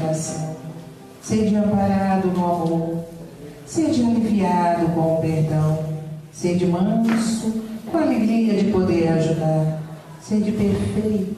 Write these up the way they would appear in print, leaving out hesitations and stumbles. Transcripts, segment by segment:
oração. Sede amparado no amor. Sede aliviado com o perdão. Sede manso com a alegria de poder ajudar. Sede perfeito,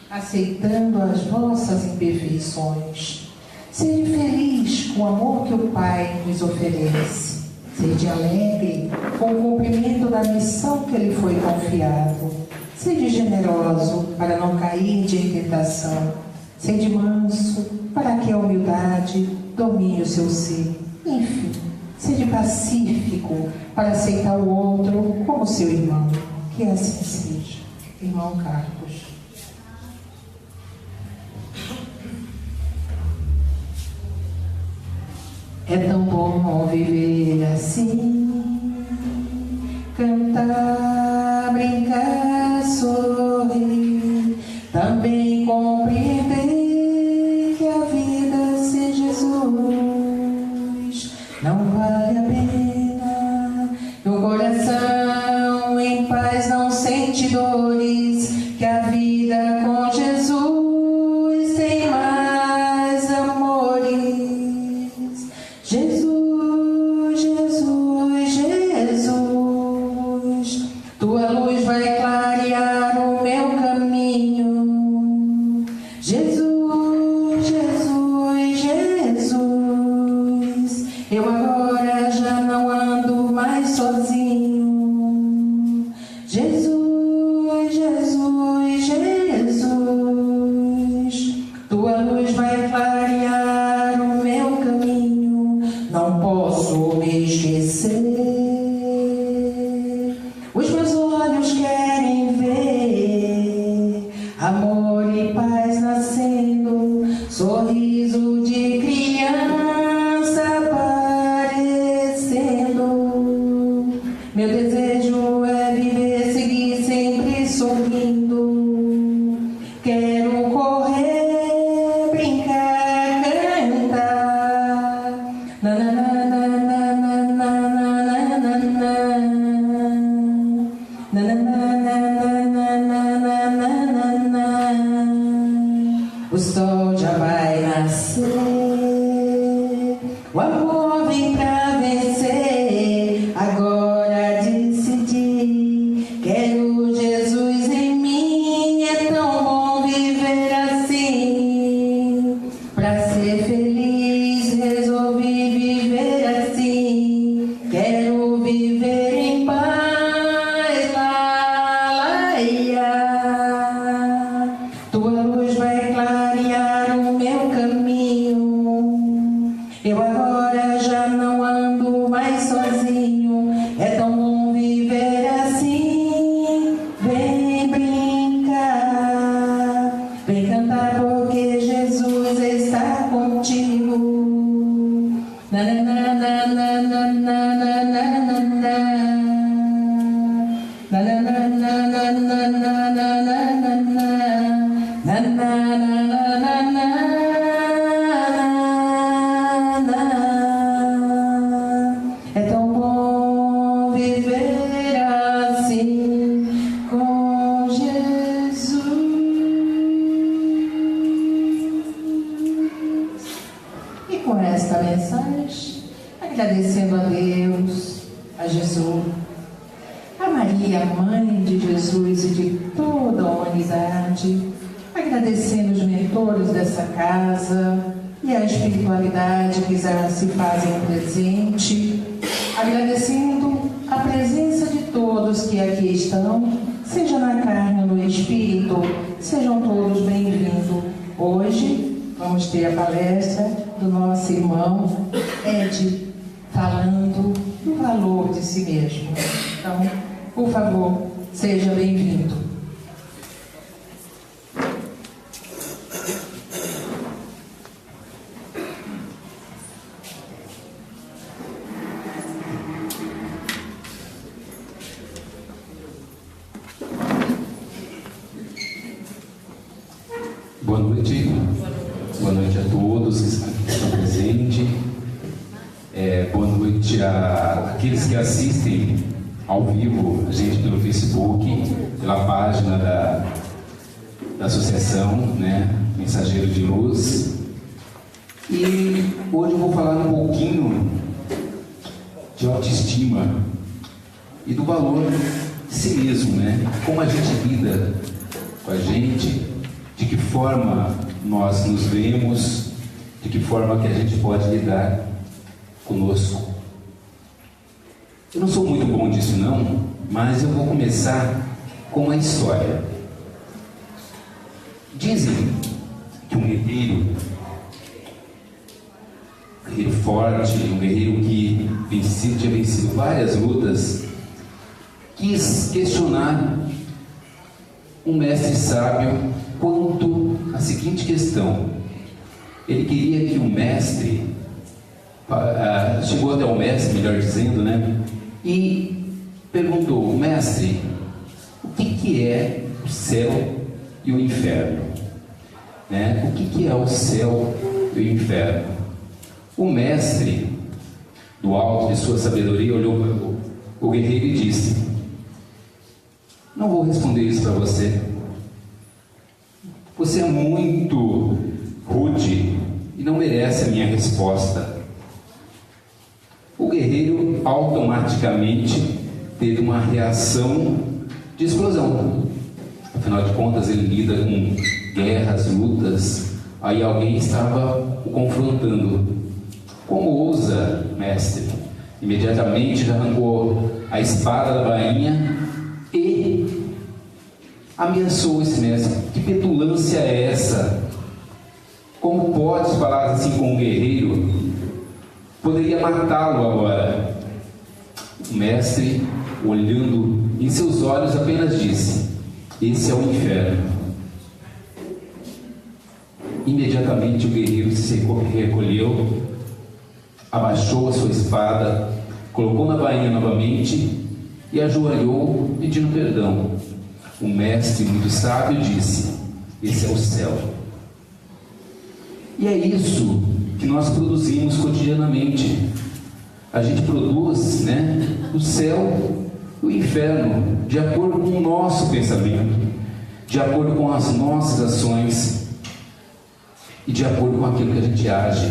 aceitando as vossas imperfeições. Sede feliz com o amor que o Pai nos oferece. Sede alegre com o cumprimento da missão que lhe foi confiado. Sede generoso para não cair de tentação. Sede manso para que a humildade domine o seu ser. Enfim, sede pacífico para aceitar o outro como seu irmão. Que assim seja. Irmão Carlos. É tão bom viver assim, cantar, brincar, sorrir, também compreender que a vida sem Jesus não vale a pena. Que o coração em paz não sente dores, que a vida com Jesus tem mais amores. Jesus, Jesus, Jesus, tua luz vai clarear o meu caminho. Jesus, Jesus, Jesus, eu agora já não ando mais sozinho. Jesus, Jesus, Jesus, tua luz vai clarear o meu caminho. Não posso me esquecer. Os meus olhos querem ver amor e paz nascendo, sorriso de criança aparecendo. Meu desejo é viver, seguir sempre sorrindo. Quero correr, brincar, cantar. Na, na, na, na, na, na, na, na, na, na. Na, na, na, na, na, na, na, na, na. O sol já vai nascer, o amor vem pra vencer. Agora decidi, quero Jesus em mim. É tão bom viver assim. Pra ser feliz resolvi viver assim. Quero viver em paz, lá, lá, ia. Tua luz vai clarear o meu caminho. Eu agora já não ando mais sozinho. É tão bom viver assim. Vem brincar, vem cantar, porque Jesus está contigo. Na, na, na, na, na, na, na, na, na, na. Na, na, na, na, na, na, na, na, na, na. Na, na, na, na, na, na. É tão bom viver assim com Jesus. E com esta mensagem, agradecendo a Deus, a Jesus, a Maria, mãe de Jesus e de toda a humanidade, agradecendo os mentores dessa casa e a espiritualidade que já se fazem presente, agradecendo a presença de todos que aqui estão, seja na carne ou no espírito. Sejam todos bem-vindos. Hoje vamos ter a palestra do nosso irmão Ed, falando do valor de si mesmo. Então, por favor, seja bem-vindo. Boa noite. Boa noite a todos que estão presentes. Boa noite àqueles que assistem ao vivo a gente pelo Facebook, pela página da associação, né, Mensageiro de Luz. E hoje eu vou falar um pouquinho de autoestima e do valor de si mesmo, né? Como a gente lida com a gente, de que forma nós nos vemos, de que forma que a gente pode lidar conosco. Eu não sou muito bom disso não, mas eu vou começar com uma história. Dizem que um guerreiro forte, um guerreiro que tinha vencido várias lutas, quis questionar um mestre sábio quanto à seguinte questão. Ele queria que o mestre, chegou até o mestre, melhor dizendo, né? E perguntou: mestre, o que é o céu e o inferno? Né? O que é o céu e o inferno? O mestre, do alto de sua sabedoria, olhou para o guerreiro e disse: não vou responder isso para você. Você é muito rude e não merece a minha resposta. O guerreiro automaticamente teve uma reação de explosão. Afinal de contas, ele lida com guerras, lutas. Aí alguém estava o confrontando. Como ousa, mestre? Imediatamente arrancou a espada da bainha e ameaçou esse mestre. Que petulância é essa? Como podes falar assim com um guerreiro? Poderia matá-lo agora. O mestre, olhando em seus olhos, apenas disse: esse é o inferno. Imediatamente o guerreiro se recolheu, abaixou a sua espada, colocou na bainha novamente e ajoelhou pedindo perdão. O mestre, muito sábio, disse: esse é o céu. E é isso que nós produzimos cotidianamente. A gente produz, né, o céu e o inferno de acordo com o nosso pensamento, de acordo com as nossas ações e de acordo com aquilo que a gente age.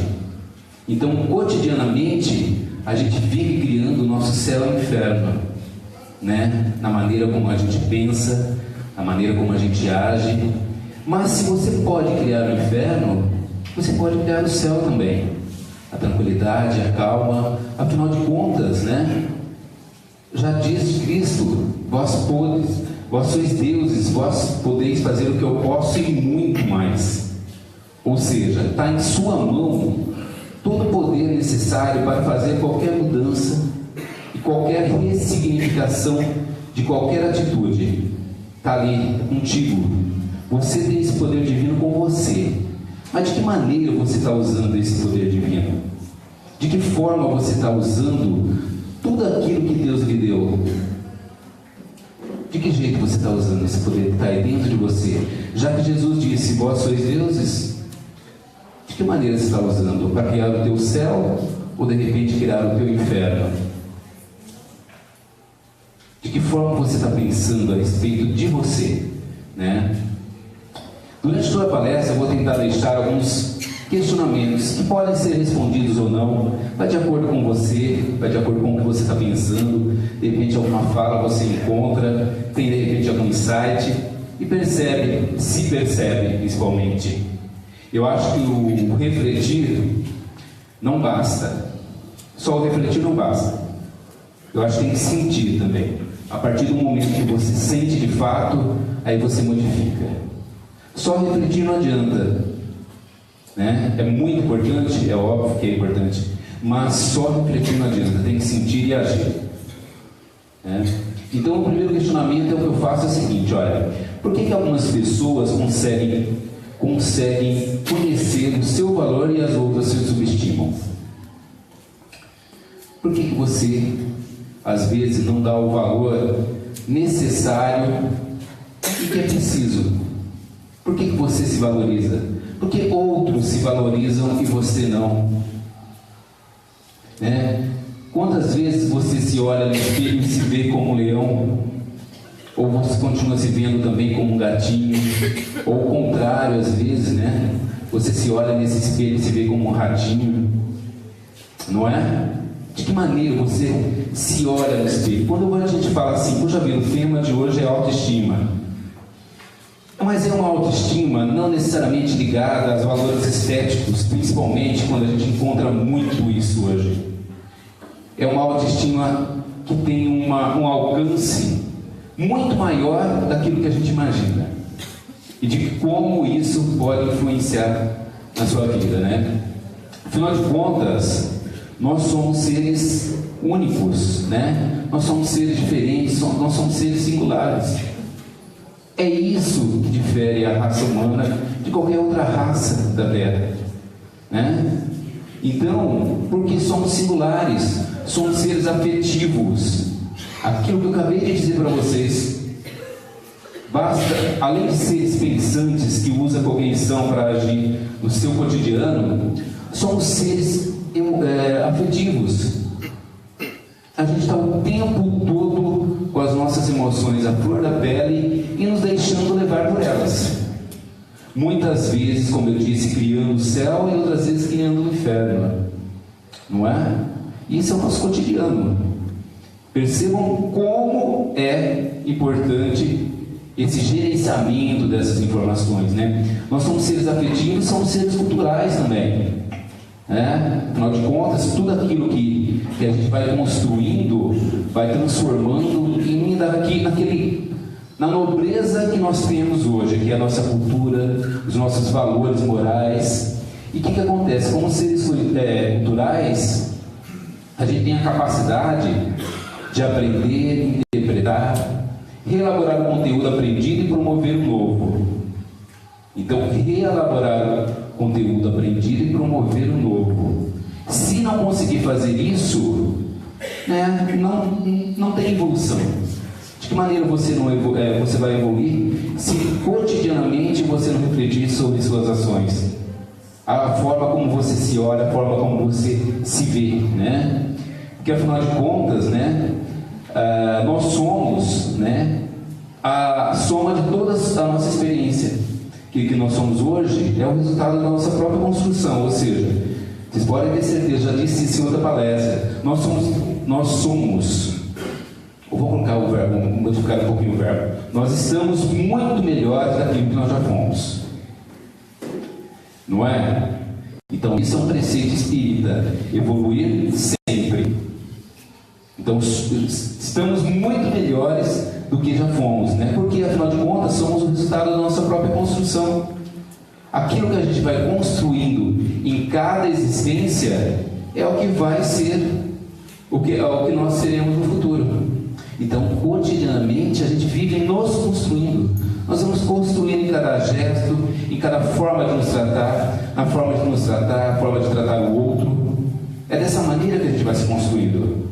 Então, cotidianamente, a gente vive criando o nosso céu e inferno, né? Na maneira como a gente pensa, na maneira como a gente age. Mas se você pode criar o inferno, você pode criar o céu também. A tranquilidade, a calma. Afinal de contas, né? Já diz Cristo: vós sois deuses, vós podeis fazer o que eu posso e muito mais. Ou seja, está em sua mão todo o poder necessário para fazer qualquer mudança e qualquer ressignificação de qualquer atitude. Está ali contigo. Você tem esse poder divino com você. Mas de que maneira você está usando esse poder divino? De que forma você está usando tudo aquilo que Deus lhe deu? De que jeito você está usando esse poder que está aí dentro de você? Já que Jesus disse: vós sois deuses, de que maneira você está usando? Para criar o teu céu ou de repente criar o teu inferno? De que forma você está pensando a respeito de você, né? Durante toda a palestra eu vou tentar deixar alguns questionamentos que podem ser respondidos ou não, vai de acordo com você, vai de acordo com o que você está pensando. De repente alguma fala você encontra, tem de repente algum insight e se percebe principalmente. Eu acho que o refletir não basta, só o refletir não basta. Eu acho que tem que sentir também. A partir do momento que você sente de fato, aí você modifica. Só refletir não adianta, né? É muito importante, é óbvio que é importante, mas só refletir não adianta, tem que sentir e agir, né? Então o primeiro questionamento que eu faço é o seguinte: olha, por que algumas pessoas conseguem conhecer o seu valor e as outras se subestimam? Por que você às vezes não dá o valor necessário e que é preciso? Por que você se valoriza? Por que outros se valorizam e você não? Né? Quantas vezes você se olha no espelho e se vê como um leão? Ou você continua se vendo também como um gatinho? Ou o contrário, às vezes, né? você se olha nesse espelho e se vê como um ratinho, não é? De que maneira você se olha no espelho? Quando a gente fala assim, puxa vida, o tema de hoje é autoestima. Mas é uma autoestima não necessariamente ligada aos valores estéticos, principalmente quando a gente encontra muito isso hoje. É uma autoestima que tem um alcance muito maior daquilo que a gente imagina. E de como isso pode influenciar na sua vida, né? Afinal de contas, nós somos seres únicos, né? Nós somos seres diferentes, nós somos seres singulares. É isso que difere a raça humana de qualquer outra raça da Terra, né? Então, porque somos singulares, somos seres afetivos. Aquilo que eu acabei de dizer para vocês, basta, além de seres pensantes que usam a cognição para agir no seu cotidiano, somos seres afetivos. A gente está o tempo todo com as nossas emoções à flor da pele e nos deixando levar por elas. Muitas vezes, como eu disse, criando o céu e outras vezes criando o inferno. Não é? Isso é o nosso cotidiano. Percebam como é importante esse gerenciamento dessas informações, né? Nós somos seres afetivos, somos seres culturais também. Afinal de contas, tudo aquilo que a gente vai construindo, vai transformando na nobreza que nós temos hoje, que é a nossa cultura, os nossos valores morais. E o que acontece? Como seres culturais, a gente tem a capacidade de aprender, interpretar, reelaborar o conteúdo aprendido e promover o novo. Então, reelaborar o conteúdo aprendido e promover o novo. Se não conseguir fazer isso, né, não tem evolução. De que maneira você vai evoluir se cotidianamente você não refletir sobre suas ações? A forma como você se olha, a forma como você se vê, né? Porque afinal de contas, né, nós somos, né, a soma de toda a nossa experiência. Que nós somos hoje é o resultado da nossa própria construção, ou seja, vocês podem ter certeza, já disse isso em outra palestra, nós somos, eu vou colocar o verbo, vou modificar um pouquinho o verbo, nós estamos muito melhores daquilo que nós já fomos, não é? Então isso é um preceito espírita, evoluir sempre. Então estamos muito melhores do que já fomos, né? Porque afinal de contas somos o resultado da nossa própria construção. Aquilo que a gente vai construindo em cada existência é o que vai ser o que nós seremos no futuro. Então, cotidianamente a gente vive nos construindo. Nós vamos construindo em cada gesto, em cada forma de nos tratar, na forma de nos tratar, a forma de tratar o outro. É dessa maneira que a gente vai se construindo.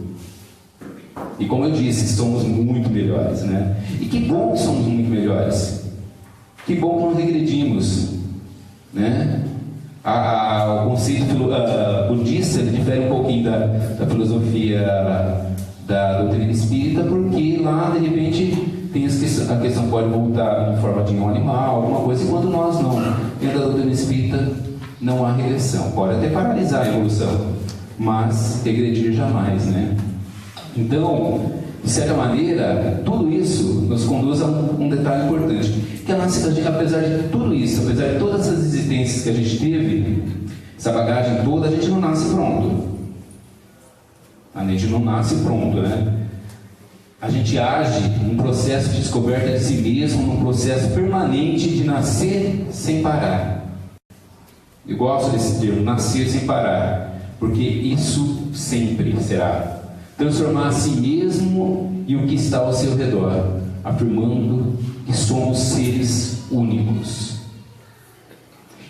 E como eu disse, somos muito melhores, né? E que bom que somos muito melhores. Que bom que não regredimos, né? O conceito budista difere um pouquinho da filosofia da doutrina espírita, porque lá, de repente, a questão pode voltar em forma de um animal, alguma coisa, enquanto nós não. Dentro da doutrina espírita, não há regressão. Pode até paralisar a evolução, mas regredir jamais, né? Então, de certa maneira, tudo isso nos conduz a um detalhe importante, que apesar de tudo isso, apesar de todas essas existências que a gente teve, essa bagagem toda, a gente não nasce pronto. A gente não nasce pronto, né? A gente age num processo de descoberta de si mesmo, num processo permanente de nascer sem parar. Eu gosto desse termo, nascer sem parar, porque isso sempre será. Transformar a si mesmo e o que está ao seu redor, afirmando que somos seres únicos.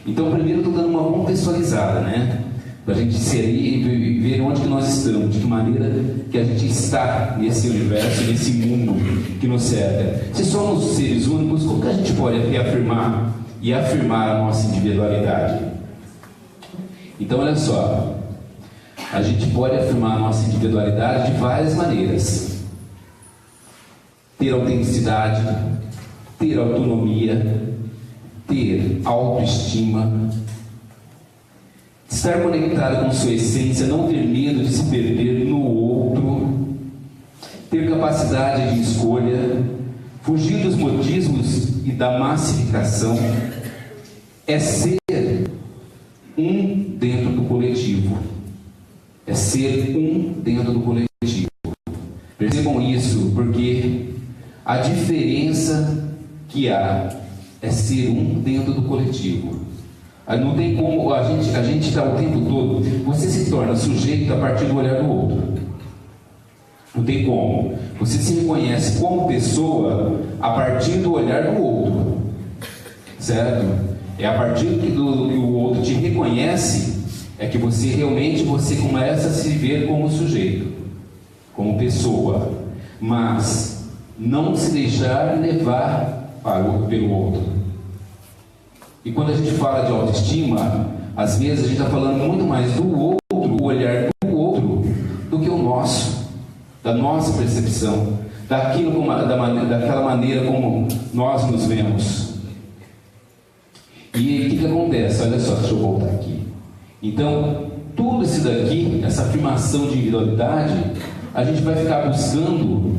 Então, primeiro estou dando uma contextualizada, né? Para a gente inserir e ver onde que nós estamos, de que maneira que a gente está nesse universo, nesse mundo que nos cerca. Se somos seres únicos, como que a gente pode reafirmar e afirmar a nossa individualidade? Então, olha só. A gente pode afirmar a nossa individualidade de várias maneiras. Ter autenticidade, ter autonomia, ter autoestima, estar conectado com sua essência, não ter medo de se perder no outro, ter capacidade de escolha, fugir dos modismos e da massificação, é ser um dentro do coletivo. É ser um dentro do coletivo. Percebam isso, porque a diferença que há é ser um dentro do coletivo. Não tem como, a gente está o tempo todo, você se torna sujeito a partir do olhar do outro. Não tem como. Você se reconhece como pessoa a partir do olhar do outro. Certo? É a partir do que o outro te reconhece, é que você realmente começa a se ver como sujeito, como pessoa, mas não se deixar levar pelo outro. E quando a gente fala de autoestima, às vezes a gente está falando muito mais do outro, o olhar do outro, do que o nosso, da nossa percepção, daquela maneira como nós nos vemos. E o que acontece? Olha só, deixa eu voltar aqui. Então, tudo isso daqui, essa afirmação de individualidade, a gente vai ficar buscando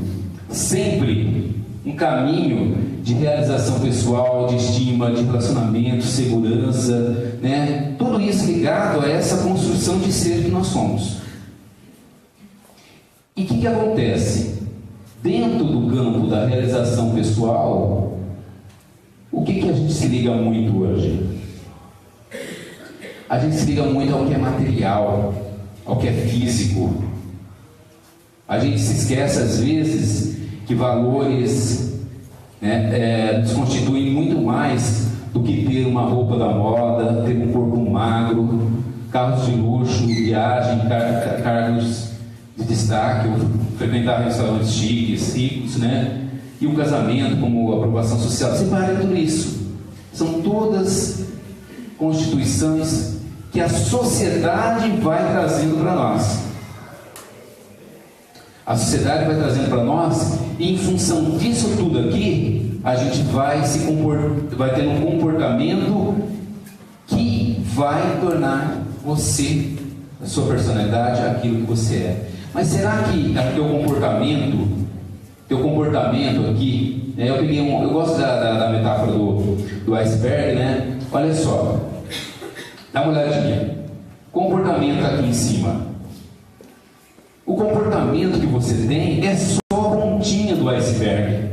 sempre um caminho de realização pessoal, de estima, de relacionamento, segurança, né? Tudo isso ligado a essa construção de ser que nós somos. E o que acontece? Dentro do campo da realização pessoal, o que a gente se liga muito hoje? A gente se liga muito ao que é material, ao que é físico. A gente se esquece às vezes que valores nos constituem muito mais do que ter uma roupa da moda, ter um corpo magro, carros de luxo, viagem, cargos de destaque, frequentar restaurantes chiques, ricos, né? E o casamento como aprovação social. Separe tudo isso. São todas constituições que a sociedade vai trazendo para nós. A sociedade vai trazendo para nós, e em função disso tudo aqui, a gente vai ter um comportamento que vai tornar você, a sua personalidade, aquilo que você é. Mas será que o teu comportamento aqui, né, eu gosto da metáfora do iceberg, né? Olha só, dá uma olhadinha. Comportamento aqui em cima. O comportamento que você tem é só a pontinha do iceberg.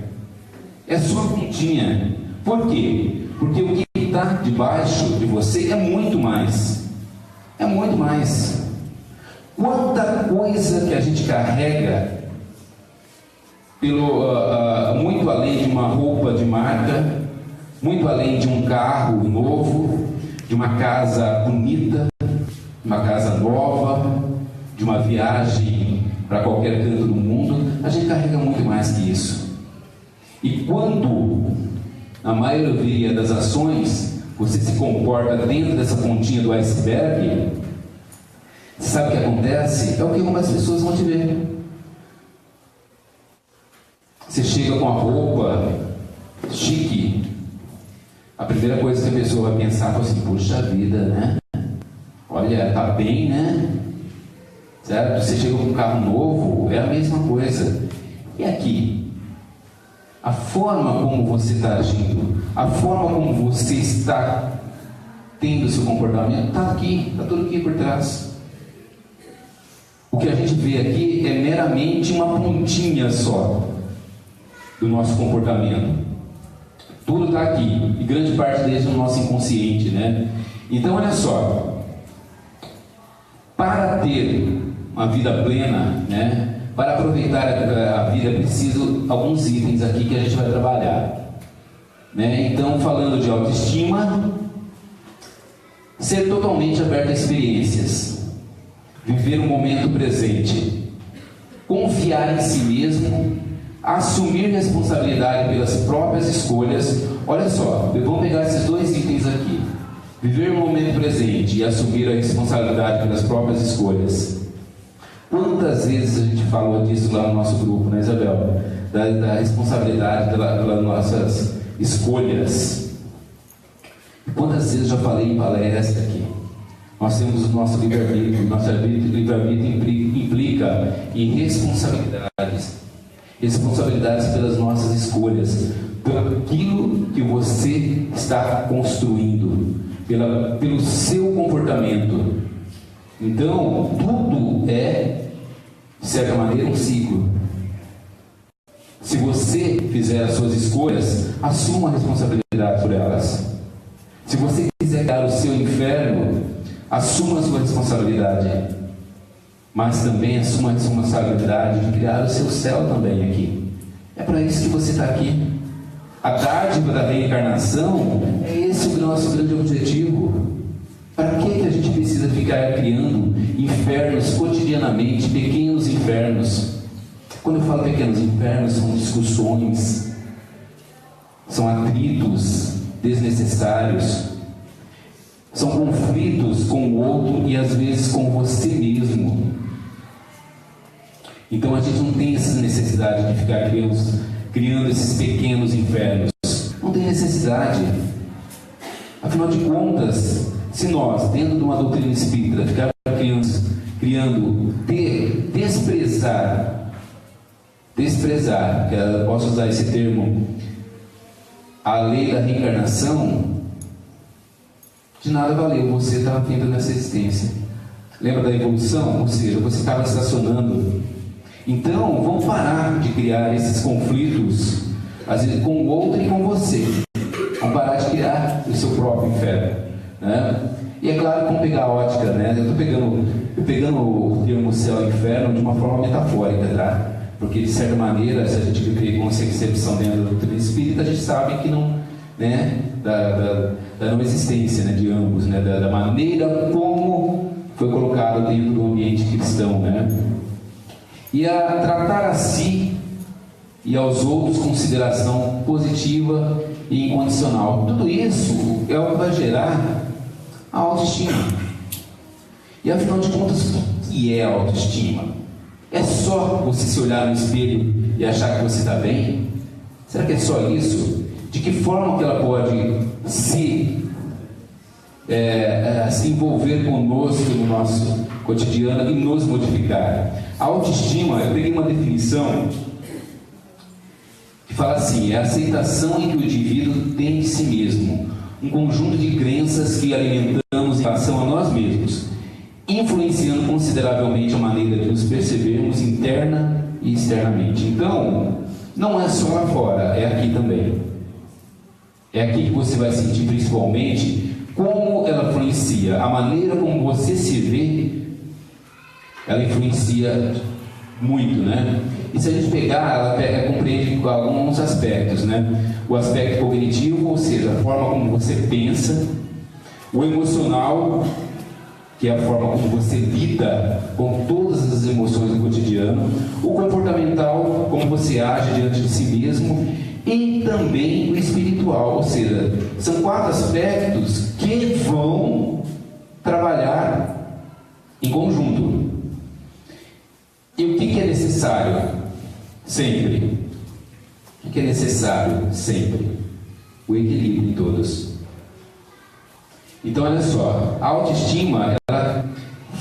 É só a pontinha. Por quê? Porque o que está debaixo de você é muito mais. É muito mais. Quanta coisa que a gente carrega muito além de uma roupa de marca, muito além de um carro novo, de uma casa bonita, de uma casa nova, de uma viagem para qualquer canto do mundo. A gente carrega muito mais que isso. E quando, na maioria das ações, você se comporta dentro dessa pontinha do iceberg, sabe o que acontece? É o que algumas pessoas vão te ver. Você chega com a roupa chique, a primeira coisa que a pessoa vai pensar é assim: puxa vida, né? Olha, tá bem, né? Certo? Você chega com um carro novo, é a mesma coisa. E aqui? A forma como você está agindo, a forma como você está tendo o seu comportamento, está aqui, está tudo aqui por trás. O que a gente vê aqui é meramente uma pontinha só do nosso comportamento. Tudo está aqui, e grande parte deles no nosso inconsciente, né? Então, olha só, para ter uma vida plena, né? Para aproveitar a vida é preciso alguns itens aqui que a gente vai trabalhar, né? Então, falando de autoestima, ser totalmente aberto a experiências, viver o momento presente, confiar em si mesmo, assumir responsabilidade pelas próprias escolhas. Olha só, vamos pegar esses dois itens aqui: viver o momento presente e assumir a responsabilidade pelas próprias escolhas. Quantas vezes a gente falou disso lá no nosso grupo, né, Isabel? Da responsabilidade pelas nossas escolhas. Quantas vezes eu já falei em palestra aqui? Nós temos o nosso livre-arbítrio. Nosso livre-arbítrio implica em responsabilidades. Responsabilidades pelas nossas escolhas, pelo aquilo que você está construindo, pelo seu comportamento. Então, tudo é, de certa maneira, um ciclo. Se você fizer as suas escolhas, assuma a responsabilidade por elas. Se você quiser criar o seu inferno, assuma a sua responsabilidade. Mas também assuma a responsabilidade de criar o seu céu também aqui. É para isso que você está aqui. A dádiva da reencarnação é esse o nosso grande objetivo. Para que a gente precisa ficar criando infernos cotidianamente, pequenos infernos? Quando eu falo pequenos infernos, são discussões, são atritos desnecessários, são conflitos com o outro e às vezes com você mesmo. Então a gente não tem essa necessidade de ficar criando esses pequenos infernos. Não tem necessidade. Afinal de contas, se nós, dentro de uma doutrina espírita, ficar desprezar, que eu posso usar esse termo, a lei da reencarnação, de nada valeu, você estava vindo nessa existência. Lembra da evolução? Ou seja, você estava estacionando. Então, vamos parar de criar esses conflitos, às vezes com o outro e com você. Vamos parar de criar o seu próprio inferno, né? E é claro, vamos pegar a ótica, né? Eu estou pegando o termo céu e inferno de uma forma metafórica, tá? Porque, de certa maneira, se a gente viver com essa concepção dentro da doutrina espírita, a gente sabe que não, né? Da não existência, né? De ambos, né? Da maneira como foi colocado dentro do ambiente cristão, né? E a tratar a si e aos outros consideração positiva e incondicional. Tudo isso é o que vai gerar a autoestima. E afinal de contas, o que é a autoestima? É só você se olhar no espelho e achar que você está bem? Será que é só isso? De que forma que ela pode se envolver conosco no nosso cotidiano e nos modificar? A autoestima, eu peguei uma definição que fala assim: é a aceitação em que o indivíduo tem de si mesmo, um conjunto de crenças que alimentamos em relação a nós mesmos, influenciando consideravelmente a maneira de nos percebermos interna e externamente. Então, não é só lá fora, é aqui também. É aqui que você vai sentir principalmente como ela influencia, a maneira como você se vê, ela influencia muito, né? E se a gente pegar, ela compreende alguns aspectos, né? O aspecto cognitivo, ou seja, a forma como você pensa, o emocional, que é a forma como você lida com todas as emoções do cotidiano, o comportamental, como você age diante de si mesmo, e também o espiritual, ou seja, são 4 aspectos que vão trabalhar em conjunto. E o que é necessário sempre? O que é necessário sempre? O equilíbrio em todos. Então, olha só, a autoestima, ela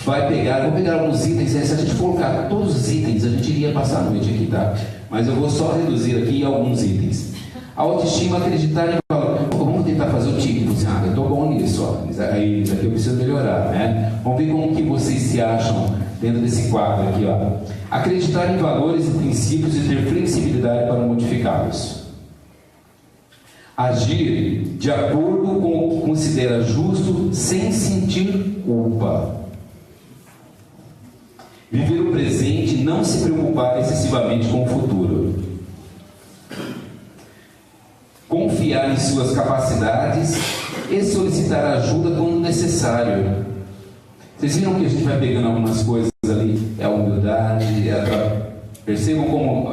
vai pegar, vou pegar alguns itens, se a gente colocar todos os itens, a gente iria passar a noite aqui, tá? Mas eu vou só reduzir aqui alguns itens. A autoestima, acreditar em valor. Vamos tentar fazer o tipo, assim, eu estou bom nisso, ó. Aí, isso aqui eu preciso melhorar, né? Vamos ver como que vocês se acham dentro desse quadro aqui, ó. Acreditar em valores e princípios e ter flexibilidade para modificá-los. Agir de acordo com o que considera justo sem sentir culpa. Viver o presente e não se preocupar excessivamente com o futuro. Confiar em suas capacidades e solicitar ajuda quando necessário. Vocês viram que a gente vai pegando algumas coisas ali? É a humildade, percebam como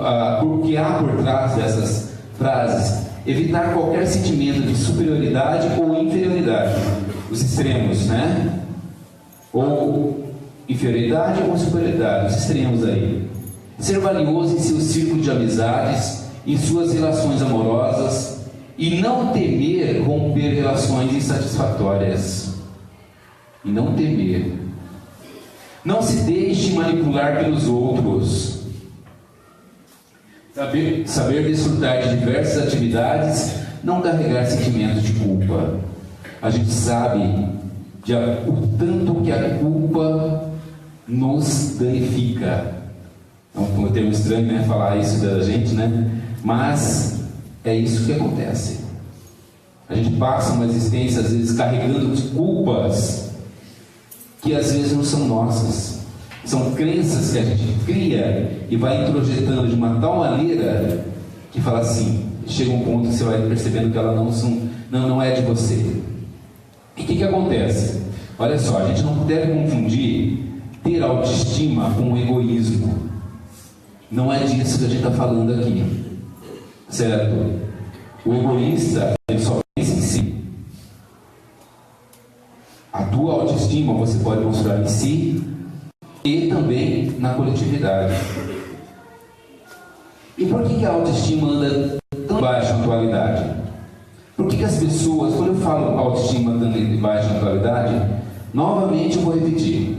o que há por trás dessas frases. Evitar qualquer sentimento de superioridade ou inferioridade. Os extremos, né? Ou inferioridade ou superioridade, os extremos aí. Ser valioso em seu círculo de amizades, em suas relações amorosas, e não temer romper relações insatisfatórias. e não temer. Não se deixe manipular pelos outros. Saber desfrutar de diversas atividades, não carregar sentimentos de culpa. A gente sabe o tanto que a culpa nos danifica. É um termo estranho, né? Falar isso da gente, né? Mas é isso que acontece. A gente passa uma existência, às vezes, carregando culpas que às vezes não são nossas. São crenças que a gente cria e vai introjetando de uma tal maneira que fala assim, chega um ponto que você vai percebendo que ela não é de você. E o que acontece? Olha só, a gente não deve confundir ter autoestima com egoísmo. Não é disso que a gente está falando aqui, certo? O egoísta, ele só pensa em si. A tua autoestima você pode mostrar em si e também na coletividade. E por que a autoestima anda tão baixa na atualidade? Por que as pessoas, quando eu falo autoestima andando baixa na atualidade, novamente eu vou repetir: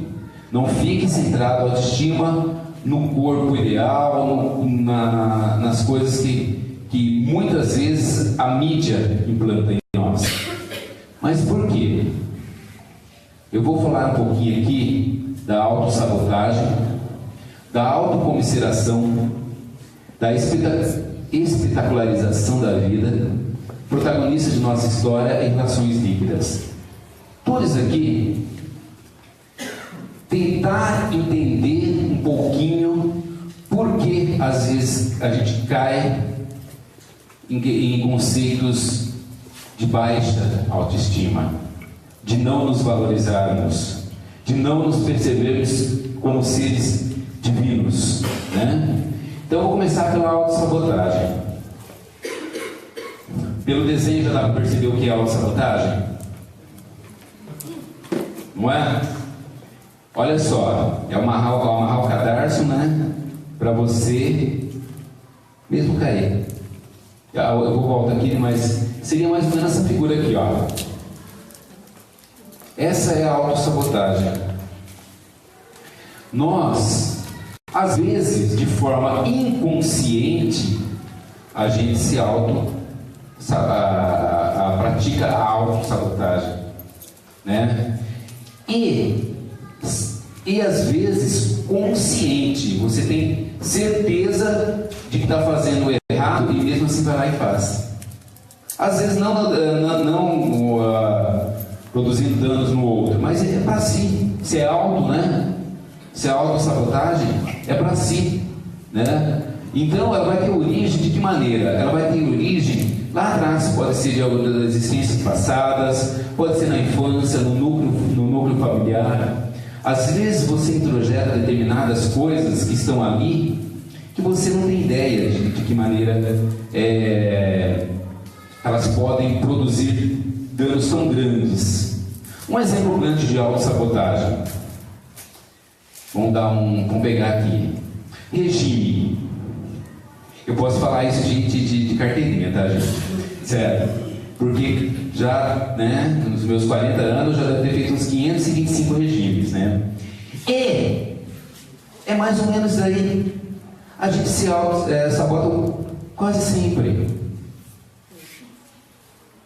não fique centrado a autoestima no corpo ideal, nas coisas que muitas vezes a mídia implanta em nós. Mas por quê? Eu vou falar um pouquinho aqui da autossabotagem, da autocomiseração, da espetacularização da vida, protagonista de nossa história em relações líquidas. Todos aqui tentar entender um pouquinho por que às vezes a gente cai em conceitos de baixa autoestima, de não nos valorizarmos, de não nos percebermos como seres divinos, né? Então eu vou começar pela autossabotagem. Pelo desenho já dá para perceber o que é autossabotagem? Não é? Olha só, é amarrar o cadarço, né? Para você mesmo cair. Eu vou voltar aqui, mas seria mais ou menos essa figura aqui, ó. Essa é a autossabotagem. Nós, às vezes, de forma inconsciente, a gente pratica a autossabotagem, né? E às vezes consciente, você tem certeza de que está fazendo errado e mesmo assim vai lá e faz. Às vezes não produzindo danos no outro, mas é para si. Se é auto, né? Se é autossabotagem, é para si, né? Então ela vai ter origem de que maneira? Ela vai ter origem lá atrás, pode ser de algumas existências passadas, pode ser na infância, no núcleo familiar. Às vezes você introjeta determinadas coisas que estão ali que você não tem ideia de que maneira elas podem produzir danos tão grandes. Um exemplo grande de autossabotagem. Vamos pegar aqui. Regime. Eu posso falar isso de carteirinha, tá, gente? Sério. Porque já, né, nos meus 40 anos, já deve ter feito uns 525 regimes, né? E é mais ou menos aí. A gente se sabota quase sempre.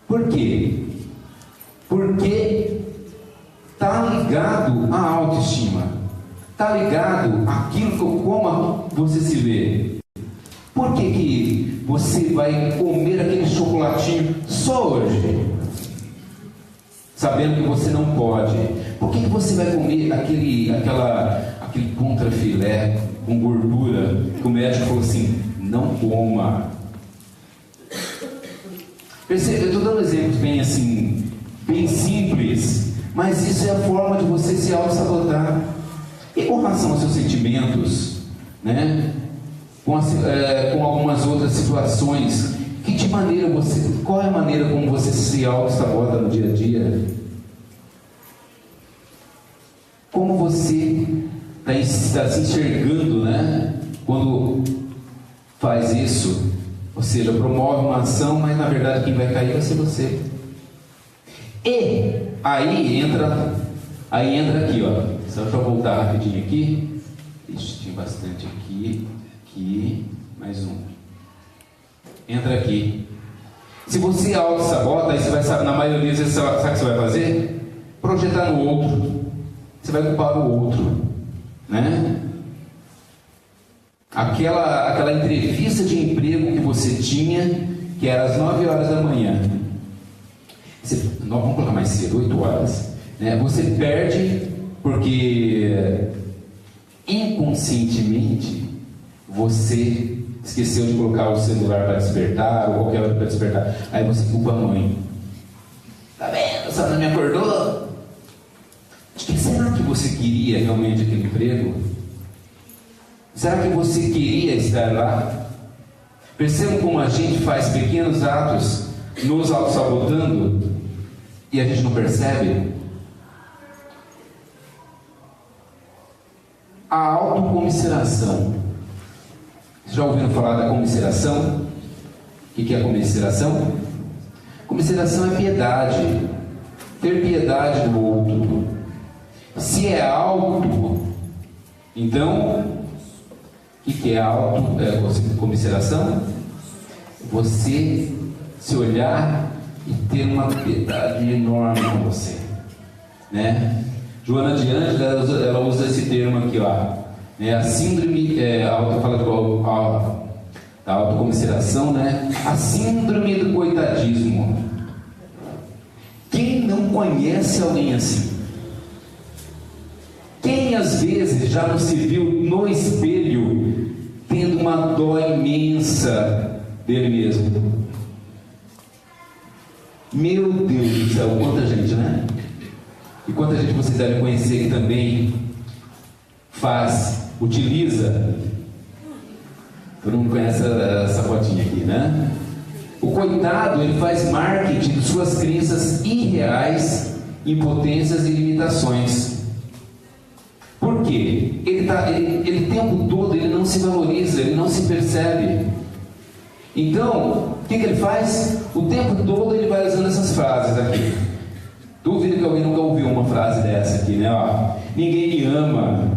Por quê? Porque está ligado à autoestima. Está ligado àquilo como você se vê. Por que você vai comer aquele chocolatinho só hoje? Sabendo que você não pode. Por que você vai comer aquele contrafilé com gordura que o médico falou assim, não coma? Percebe? Eu estou dando exemplos bem simples, mas isso é a forma de você se auto-sabotar. E com relação aos seus sentimentos, né? Com algumas outras situações, qual é a maneira como você se auto-sabota no dia a dia? Como você está se enxergando, né? Quando faz isso, ou seja, promove uma ação, mas na verdade quem vai cair vai ser você. E aí entra Aí entra aqui, ó. Só deixa eu voltar rapidinho aqui. Ixi, tinha bastante aqui, mais um. Entra aqui. Se você auto-sabota, aí você vai saber, na maioria das vezes, sabe o que você vai fazer? Projetar no outro. Você vai culpar o outro, né? Aquela entrevista de emprego que você tinha, que era às 9 horas da manhã. Vamos colocar mais cedo, 8 horas. Né? Você perde porque inconscientemente você esqueceu de colocar o celular para despertar, ou qualquer hora para despertar. Aí você culpa a mãe. Tá vendo? Só não me acordou? Será que você queria realmente aquele emprego? Será que você queria estar lá? Percebam como a gente faz pequenos atos nos auto-sabotando e a gente não percebe? A autocomiseração. Vocês já ouviram falar da comiseração? O que é a comiseração? Comiseração é piedade. Ter piedade do outro. Se é auto, então, o que é comiseração? Você se olhar e ter uma piedade enorme com você, né? Joana de Ângela, ela usa esse termo aqui, ó, né? A síndrome, fala da autocomiseração, né? A síndrome do coitadismo. Quem não conhece alguém assim? Quem às vezes já não se viu no espelho tendo uma dó imensa dele mesmo? Meu Deus do céu, quanta gente, né? E quanta gente vocês devem conhecer que também utiliza. Todo mundo conhece essa fotinha aqui, né? O coitado, ele faz marketing de suas crenças irreais, impotências e limitações. Por quê? Ele o tempo todo ele não se valoriza, ele não se percebe. Então, o que ele faz? O tempo todo ele vai usando essas frases aqui. Duvido que alguém nunca ouviu uma frase dessa aqui, né? Ó, ninguém me ama,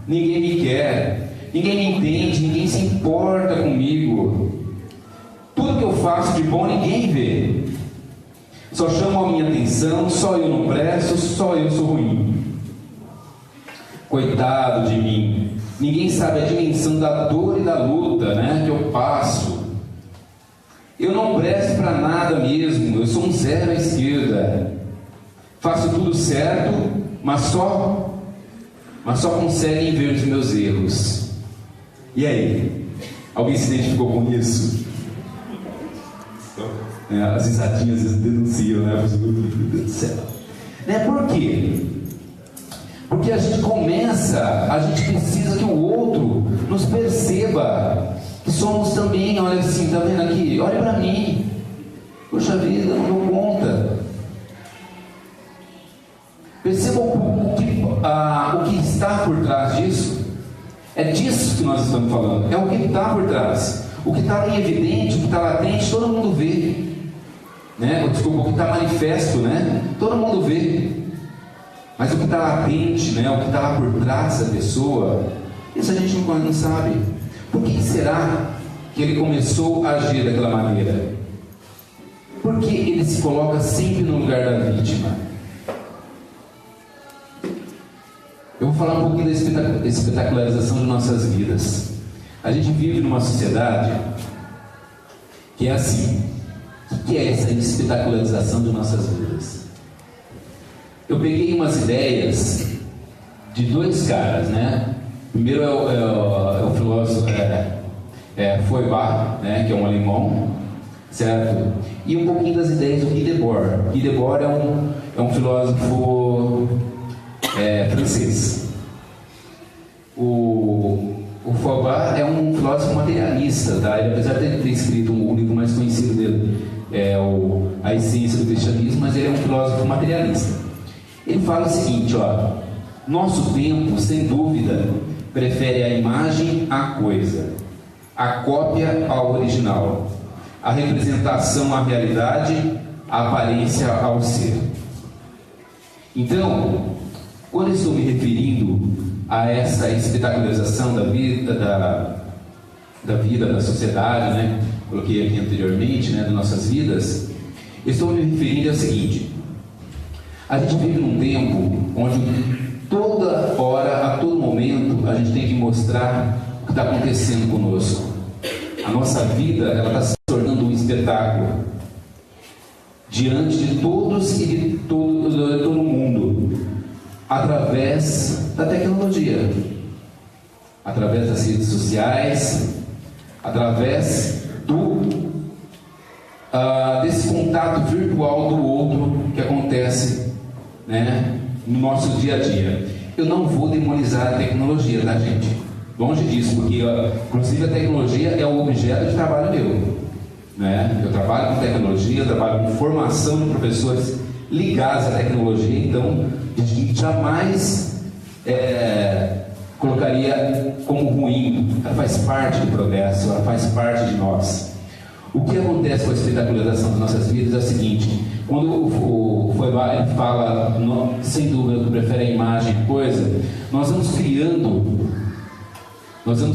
ninguém me quer, ninguém me entende, ninguém se importa comigo. Tudo que eu faço de bom ninguém vê. Só chamam a minha atenção, só eu não presto, só eu sou ruim. Coitado de mim, ninguém sabe a dimensão da dor e da luta, né, que eu passo. Eu não presto para nada mesmo, eu sou um zero à esquerda. Faço tudo certo, mas só conseguem ver os meus erros. E aí? Alguém se identificou com isso? As risadinhas às vezes denunciam, né? Meu Deus do céu. Por quê? Porque a gente precisa que o outro nos perceba que somos também, olha assim, tá vendo aqui? Olha para mim. Poxa vida, eu não dou conta. Percebam o que está por trás disso. É disso que nós estamos falando. É o que está por trás. O que está em evidente, o que está latente, todo mundo vê. Né? Desculpa, o que está manifesto, né? Todo mundo vê. Mas o que está latente, né? O que está lá por trás da pessoa, isso a gente não sabe. Por que será que ele começou a agir daquela maneira? Porque ele se coloca sempre no lugar da vítima. Eu vou falar um pouquinho da espetacularização de nossas vidas. A gente vive numa sociedade que é assim. O que é essa espetacularização de nossas vidas? Eu peguei umas ideias de dois caras, né? Primeiro é o filósofo Feuerbach, né? Que é um alemão, certo? E um pouquinho das ideias do Guy Debord. Guy Debord é um filósofo francês. O Feuerbach é um filósofo materialista, tá? Ele, apesar de ter escrito o livro mais conhecido dele, A Essência do Cristianismo, mas ele é um filósofo materialista. Ele fala o seguinte, ó: nosso tempo, sem dúvida, prefere a imagem à coisa, a cópia ao original, a representação à realidade, a aparência ao ser. Então, Quando eu estou me referindo a essa espetacularização da vida, da sociedade, né? Coloquei aqui anteriormente, né? Das nossas vidas, eu estou me referindo ao seguinte: a gente vive num tempo onde toda hora, a todo momento, a gente tem que mostrar o que está acontecendo conosco. A nossa vida, ela está se tornando um espetáculo diante de todos e de todo mundo, através da tecnologia, através das redes sociais, através desse contato virtual do outro que acontece, né, no nosso dia a dia. Eu não vou demonizar a tecnologia, tá, gente? Longe disso, porque inclusive a tecnologia é o objeto de trabalho meu, né? Eu trabalho com tecnologia, eu trabalho com formação de professores ligados à tecnologia, então a gente jamais colocaria como ruim. Ela faz parte do progresso, ela faz parte de nós. O que acontece com a espetacularização das nossas vidas é o seguinte: quando o Feuerbach fala, sem dúvida, que prefere a imagem e coisa, nós vamos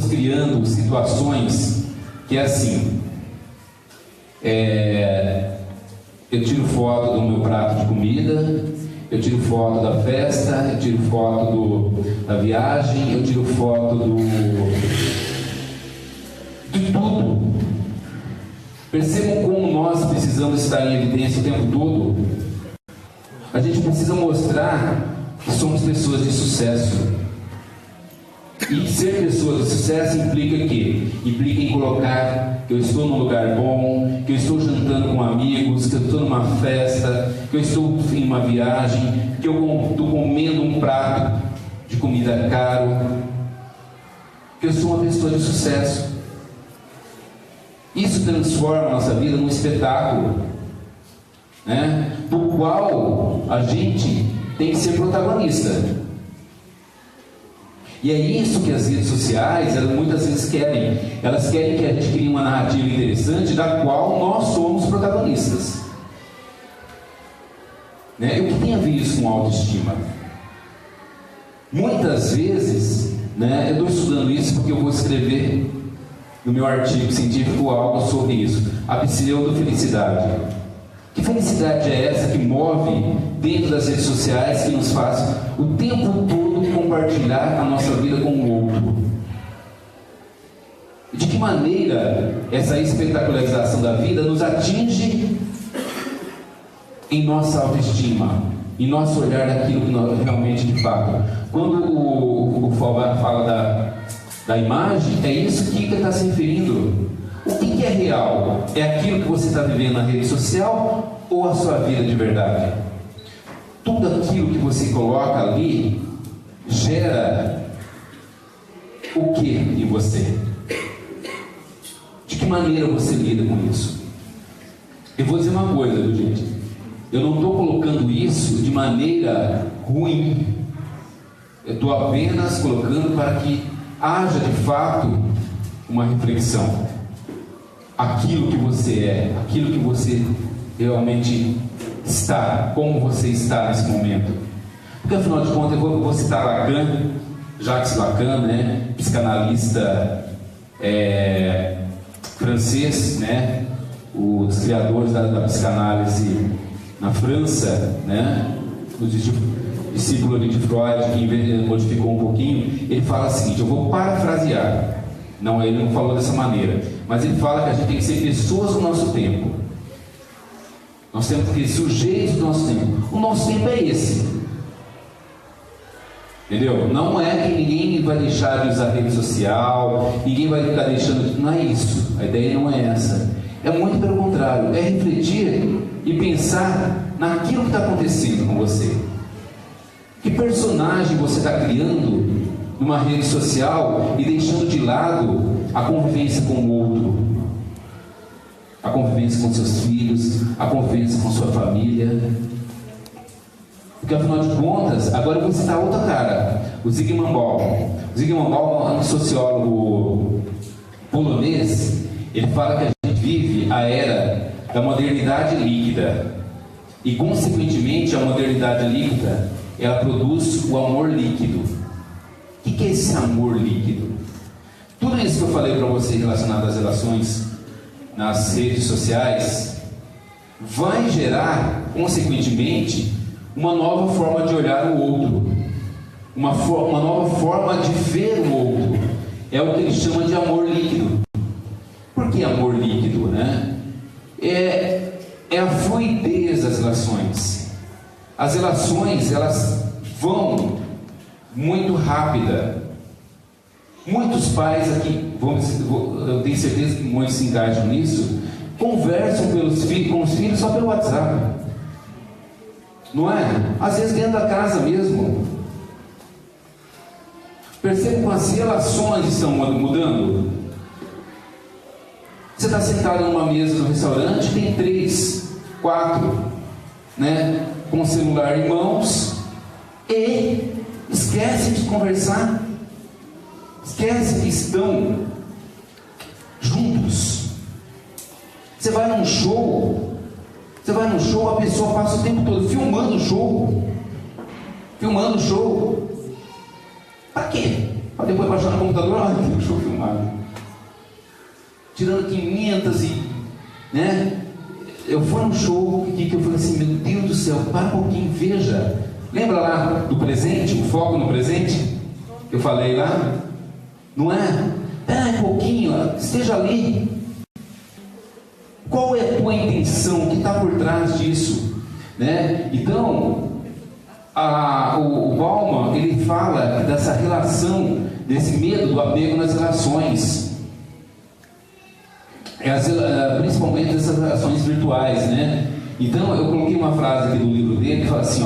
criando situações que é assim. Eu tiro foto do meu prato de comida, eu tiro foto da festa, eu tiro foto da viagem, eu tiro foto de tudo. Percebam como nós precisamos estar em evidência o tempo todo. A gente precisa mostrar que somos pessoas de sucesso. E ser pessoas de sucesso implica quê? Implica em colocar que eu estou num lugar bom, que eu estou jantando com amigos, que eu estou numa festa, que eu estou em uma viagem, que eu estou comendo um prato de comida caro, que eu sou uma pessoa de sucesso. Isso transforma a nossa vida num espetáculo, né? Do qual a gente tem que ser protagonista. E é isso que as redes sociais, elas muitas vezes querem. Elas querem que a gente crie uma narrativa interessante da qual nós somos protagonistas, né? E o que tem a ver isso com autoestima? Muitas vezes, né, eu estou estudando isso porque eu vou escrever no meu artigo científico algo sobre isso, a pseudo-felicidade. Que felicidade é essa que move dentro das redes sociais, que nos faz o tempo todo compartilhar a nossa vida com o outro? De que maneira essa espetacularização da vida nos atinge em nossa autoestima, em nosso olhar daquilo que nós realmente de fato? Quando o Feuerbach fala da imagem, é isso que ele está se referindo. O que é real? É aquilo que você está vivendo na rede social ou a sua vida de verdade? Tudo aquilo que você coloca ali gera o que em você? De que maneira você lida com isso? Eu vou dizer uma coisa, viu, gente? Eu não estou colocando isso de maneira ruim. Eu estou apenas colocando para que haja de fato uma reflexão. Aquilo que você é, aquilo que você realmente está, como você está nesse momento. Porque afinal de contas, eu vou citar Lacan, Jacques Lacan, né, psicanalista francês, né, um dos criadores da psicanálise na França, né, o discípulo ali de Freud, que modificou um pouquinho. Ele fala o seguinte, eu vou parafrasear. Não, ele não falou dessa maneira, mas ele fala que a gente tem que ser pessoas do nosso tempo. Nós temos que ser sujeitos do nosso tempo. O nosso tempo é esse. Entendeu? Não é que ninguém vai deixar de usar rede social, ninguém vai ficar deixando. Não é isso. A ideia não é essa. É muito pelo contrário. É refletir e pensar naquilo que está acontecendo com você. Que personagem você está criando numa rede social e deixando de lado a convivência com o outro, a convivência com seus filhos, a convivência com sua família? Porque afinal de contas, agora eu vou citar outra cara, o Zygmunt Bauman. O Zygmunt Bauman é um sociólogo polonês. Ele fala que a gente vive a era da modernidade líquida, e consequentemente a modernidade líquida ela produz o amor líquido. O que é esse amor líquido? Tudo isso que eu falei para você relacionado às relações nas redes sociais vai gerar, consequentemente, uma nova forma de olhar o outro, uma nova forma de ver o outro. É o que ele chama de amor líquido. Por que amor líquido, né? É a fluidez das relações. As relações, elas vão muito rápida. Muitos pais aqui, eu tenho certeza que muitos se engajam nisso, conversam com os filhos só pelo WhatsApp. Não é? Às vezes dentro da casa mesmo. Percebe como as relações estão mudando? Você está sentado numa mesa no restaurante, tem 3, 4, né, com o celular em mãos, e esquece de conversar, esquece que estão juntos. Você vai num show, a pessoa passa o tempo todo filmando o show. Para quê? Para depois baixar no computador, tem um show filmado. Tirando 500 né? Eu fui num show que eu falei assim, meu Deus do céu, para um pouquinho, veja. Lembra lá do presente, o foco no presente? Que eu falei lá? Não é? Espera um pouquinho, esteja ali. Qual é a tua intenção? O que está por trás disso? Né? Então, o Bauman, ele fala dessa relação, desse medo do apego nas relações. Principalmente essas relações virtuais, né? Então eu coloquei uma frase aqui do livro dele que fala assim,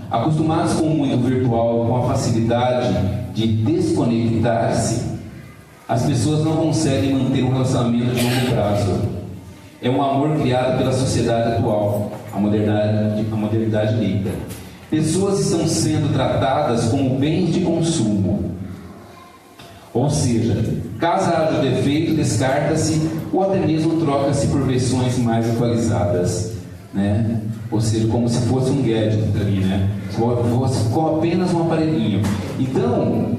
acostumados com o mundo virtual, com a facilidade de desconectar-se, as pessoas não conseguem manter um relacionamento de longo prazo. É um amor criado pela sociedade atual, a modernidade líquida. Pessoas estão sendo tratadas como bens de consumo. Ou seja, caso haja defeito, descarta-se ou até mesmo troca-se por versões mais atualizadas, né? Ou seja, como se fosse um gadget ali, né? Com apenas um aparelhinho. Então,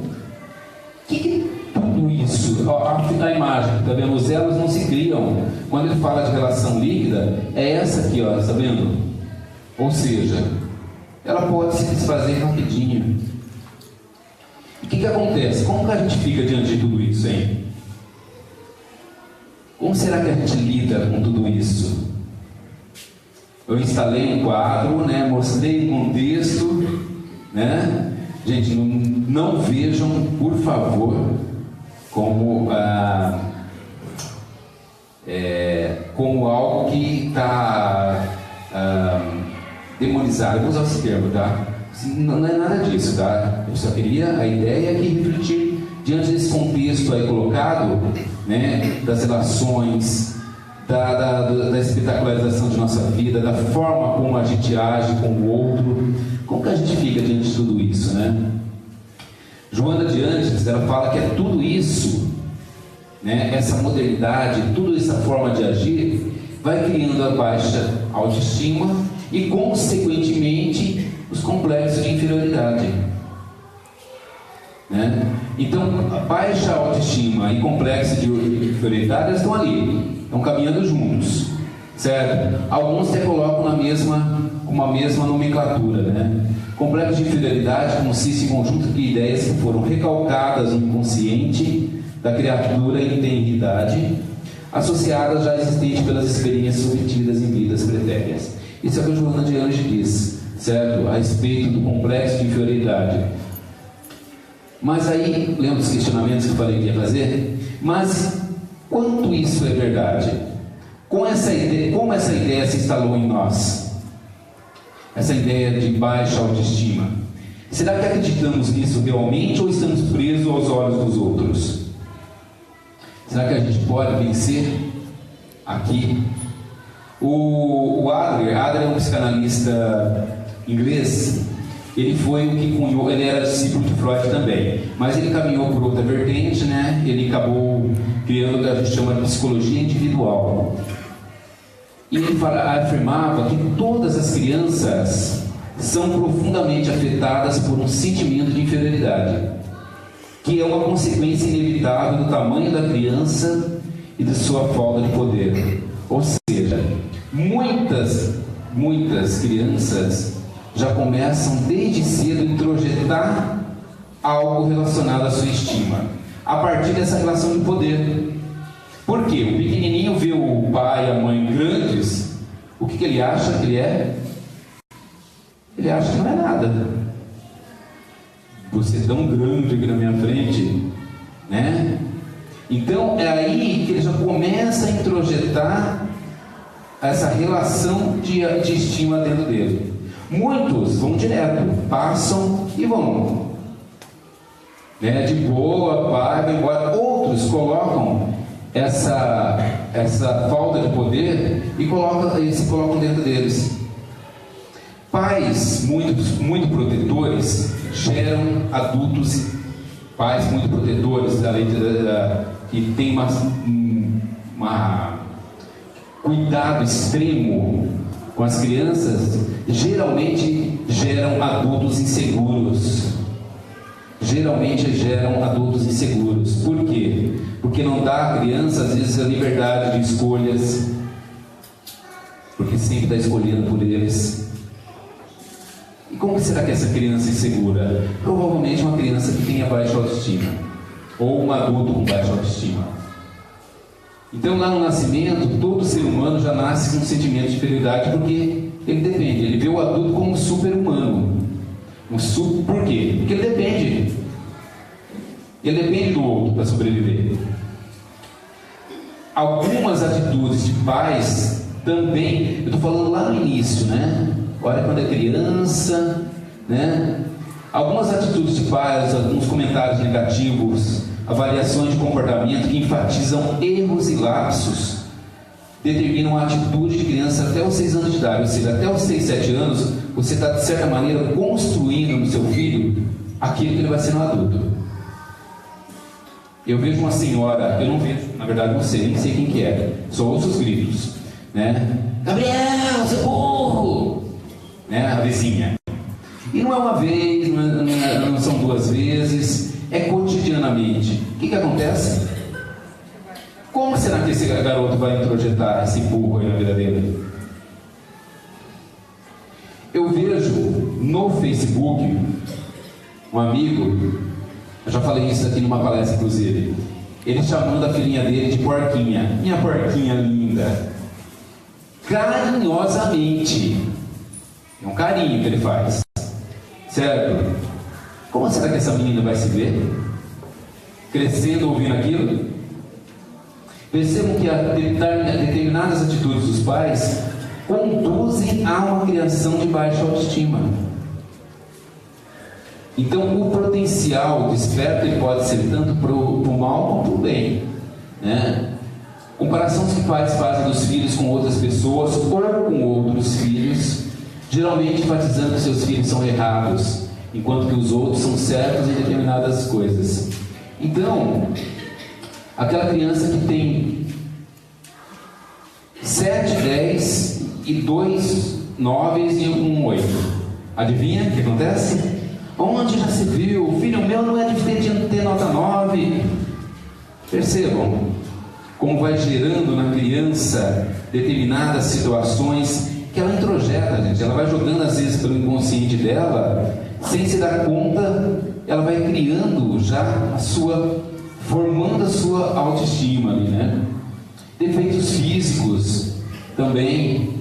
que tudo isso? A imagem, tá vendo? Os elos não se criam. Quando ele fala de relação líquida, é essa aqui, ó, tá vendo? Ou seja, ela pode se desfazer rapidinho. O que acontece? Como que a gente fica diante de tudo isso, hein? Como será que a gente lida com tudo isso? Eu instalei um quadro, né? Mostrei um contexto, né? Gente, não vejam, por favor, como algo que está demonizado. Eu vou usar esse termo, tá? Não é nada disso, tá? Eu só queria, a ideia é que refletir diante desse contexto aí colocado, né, das relações, da espetacularização de nossa vida, da forma como a gente age com o outro, como que a gente fica diante de tudo isso, né? Joana de Ângeles, ela fala que é tudo isso, né, essa modernidade, toda essa forma de agir, vai criando a baixa autoestima e, consequentemente, os complexos de inferioridade, né? Então, a baixa autoestima e complexo de inferioridade estão ali, estão caminhando juntos, certo? Alguns até colocam com a mesma nomenclatura, né? Complexo de inferioridade consiste em conjunto de ideias que foram recalcadas no inconsciente da criatura em tenridade, associadas já existentes pelas experiências obtidas em vidas pretérias. Isso é o que a Joana de Ângeles diz, certo? A respeito do complexo de inferioridade. Mas aí, lembra dos questionamentos que eu falei que ia fazer? Mas quanto isso é verdade? Como essa ideia se instalou em nós? Essa ideia de baixa autoestima. Será que acreditamos nisso realmente ou estamos presos aos olhos dos outros? Será que a gente pode vencer aqui? O Adler é um psicanalista inglês. Ele foi o que cunhou, ele era discípulo de Freud também, mas ele caminhou por outra vertente, né? Ele acabou criando o que a gente chama de psicologia individual. E ele afirmava que todas as crianças são profundamente afetadas por um sentimento de inferioridade, que é uma consequência inevitável do tamanho da criança e de sua falta de poder. Ou seja, muitas crianças já começam desde cedo a introjetar algo relacionado à sua estima, a partir dessa relação de poder. Por quê? O pequenininho vê o pai e a mãe grandes, o que ele acha que ele é? Ele acha que não é nada. Você é tão grande aqui na minha frente, né? Então é aí que ele já começa a introjetar essa relação de estima dentro dele. Muitos vão direto, passam e vão, né? De boa, vai embora. Outros colocam essa falta de poder e se colocam dentro deles. Pais muito protetores geram adultos, pais muito protetores, que tem cuidado extremo com as crianças, geralmente geram adultos inseguros. Por quê? Porque não dá à criança, às vezes, a liberdade de escolhas, porque sempre está escolhendo por eles. E como será que essa criança insegura? Provavelmente uma criança que tenha baixa autoestima, ou um adulto com baixa autoestima. Então, lá no nascimento, todo ser humano já nasce com um sentimento de inferioridade, porque ele vê o adulto como um super-humano. Por quê? Porque ele depende do outro para sobreviver. Algumas atitudes de pais também, eu estou falando lá no início, né? Olha, quando é criança, né? Algumas atitudes de pais, alguns comentários negativos, avaliações de comportamento que enfatizam erros e lapsos, determinam a atitude de criança até os 6 anos de idade. Ou seja, até os 6, 7 anos, você está, de certa maneira, construindo no seu filho aquilo que ele vai ser no adulto. Eu vejo uma senhora, eu não vejo, na verdade não sei, nem sei quem que é, só ouço os gritos, né? Gabriel, seu burro! Né? A vizinha. E não é uma vez, não são 2 vezes, é cotidianamente. O que acontece? Como será que esse garoto vai introjetar esse burro aí na vida dele? Eu vejo no Facebook um amigo, eu já falei isso aqui numa palestra inclusive, ele chamando a filhinha dele de porquinha. Minha porquinha linda. Carinhosamente. É um carinho que ele faz. Certo? Como será que essa menina vai se ver? Crescendo ouvindo aquilo? Percebam que determinadas atitudes dos pais conduzem a uma criação de baixa autoestima. Então o potencial desperto ele pode ser tanto para o mal como para o bem, né? Comparações que pais fazem dos filhos com outras pessoas ou com outros filhos, geralmente enfatizando que seus filhos são errados, enquanto que os outros são certos em determinadas coisas. Então, aquela criança que tem 7, 10 e 2 9 e 1 8, adivinha o que acontece? Onde já se viu? O filho meu não é de ter nota 9. Percebam como vai gerando na criança determinadas situações que ela introjeta, gente. Ela vai jogando às vezes pelo inconsciente dela, sem se dar conta, ela vai criando já formando a sua autoestima ali, né? Defeitos físicos também.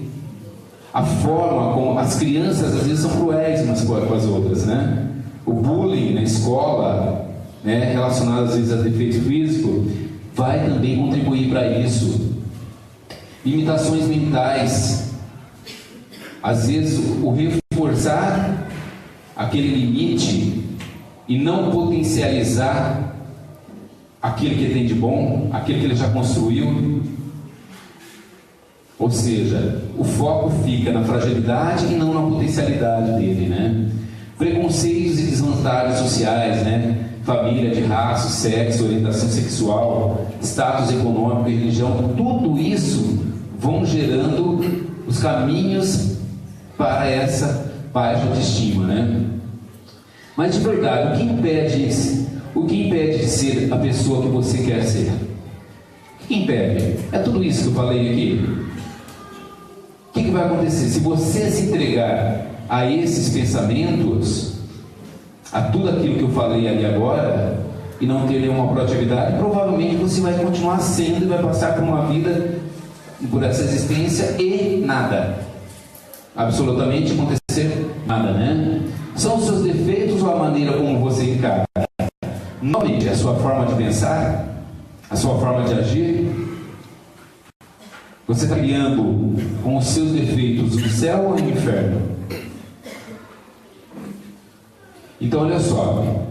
A forma como as crianças às vezes são cruéis umas com as outras, né? O bullying na escola, né, relacionado às vezes a defeito físico, vai também contribuir para isso. Limitações mentais, às vezes o reforçar aquele limite e não potencializar aquilo que ele tem de bom, aquilo que ele já construiu. Ou seja, o foco fica na fragilidade e não na potencialidade dele, né? Preconceitos e desvantagens sociais, né? Família, de raça, sexo, orientação sexual, status econômico e religião, tudo isso vão gerando os caminhos para essa baixa autoestima, né? Mas de verdade, o que impede de ser a pessoa que você quer ser? O que impede? É tudo isso que eu falei aqui. O que vai acontecer? Se você se entregar a esses pensamentos, a tudo aquilo que eu falei ali agora, e não ter nenhuma proatividade, provavelmente você vai continuar sendo e vai passar por uma vida, por essa existência e nada. Absolutamente acontecer nada, né? São os seus defeitos ou a maneira como você encara? Novamente, a sua forma de pensar, a sua forma de agir. Você está criando com os seus defeitos o céu ou o inferno? Então, olha só,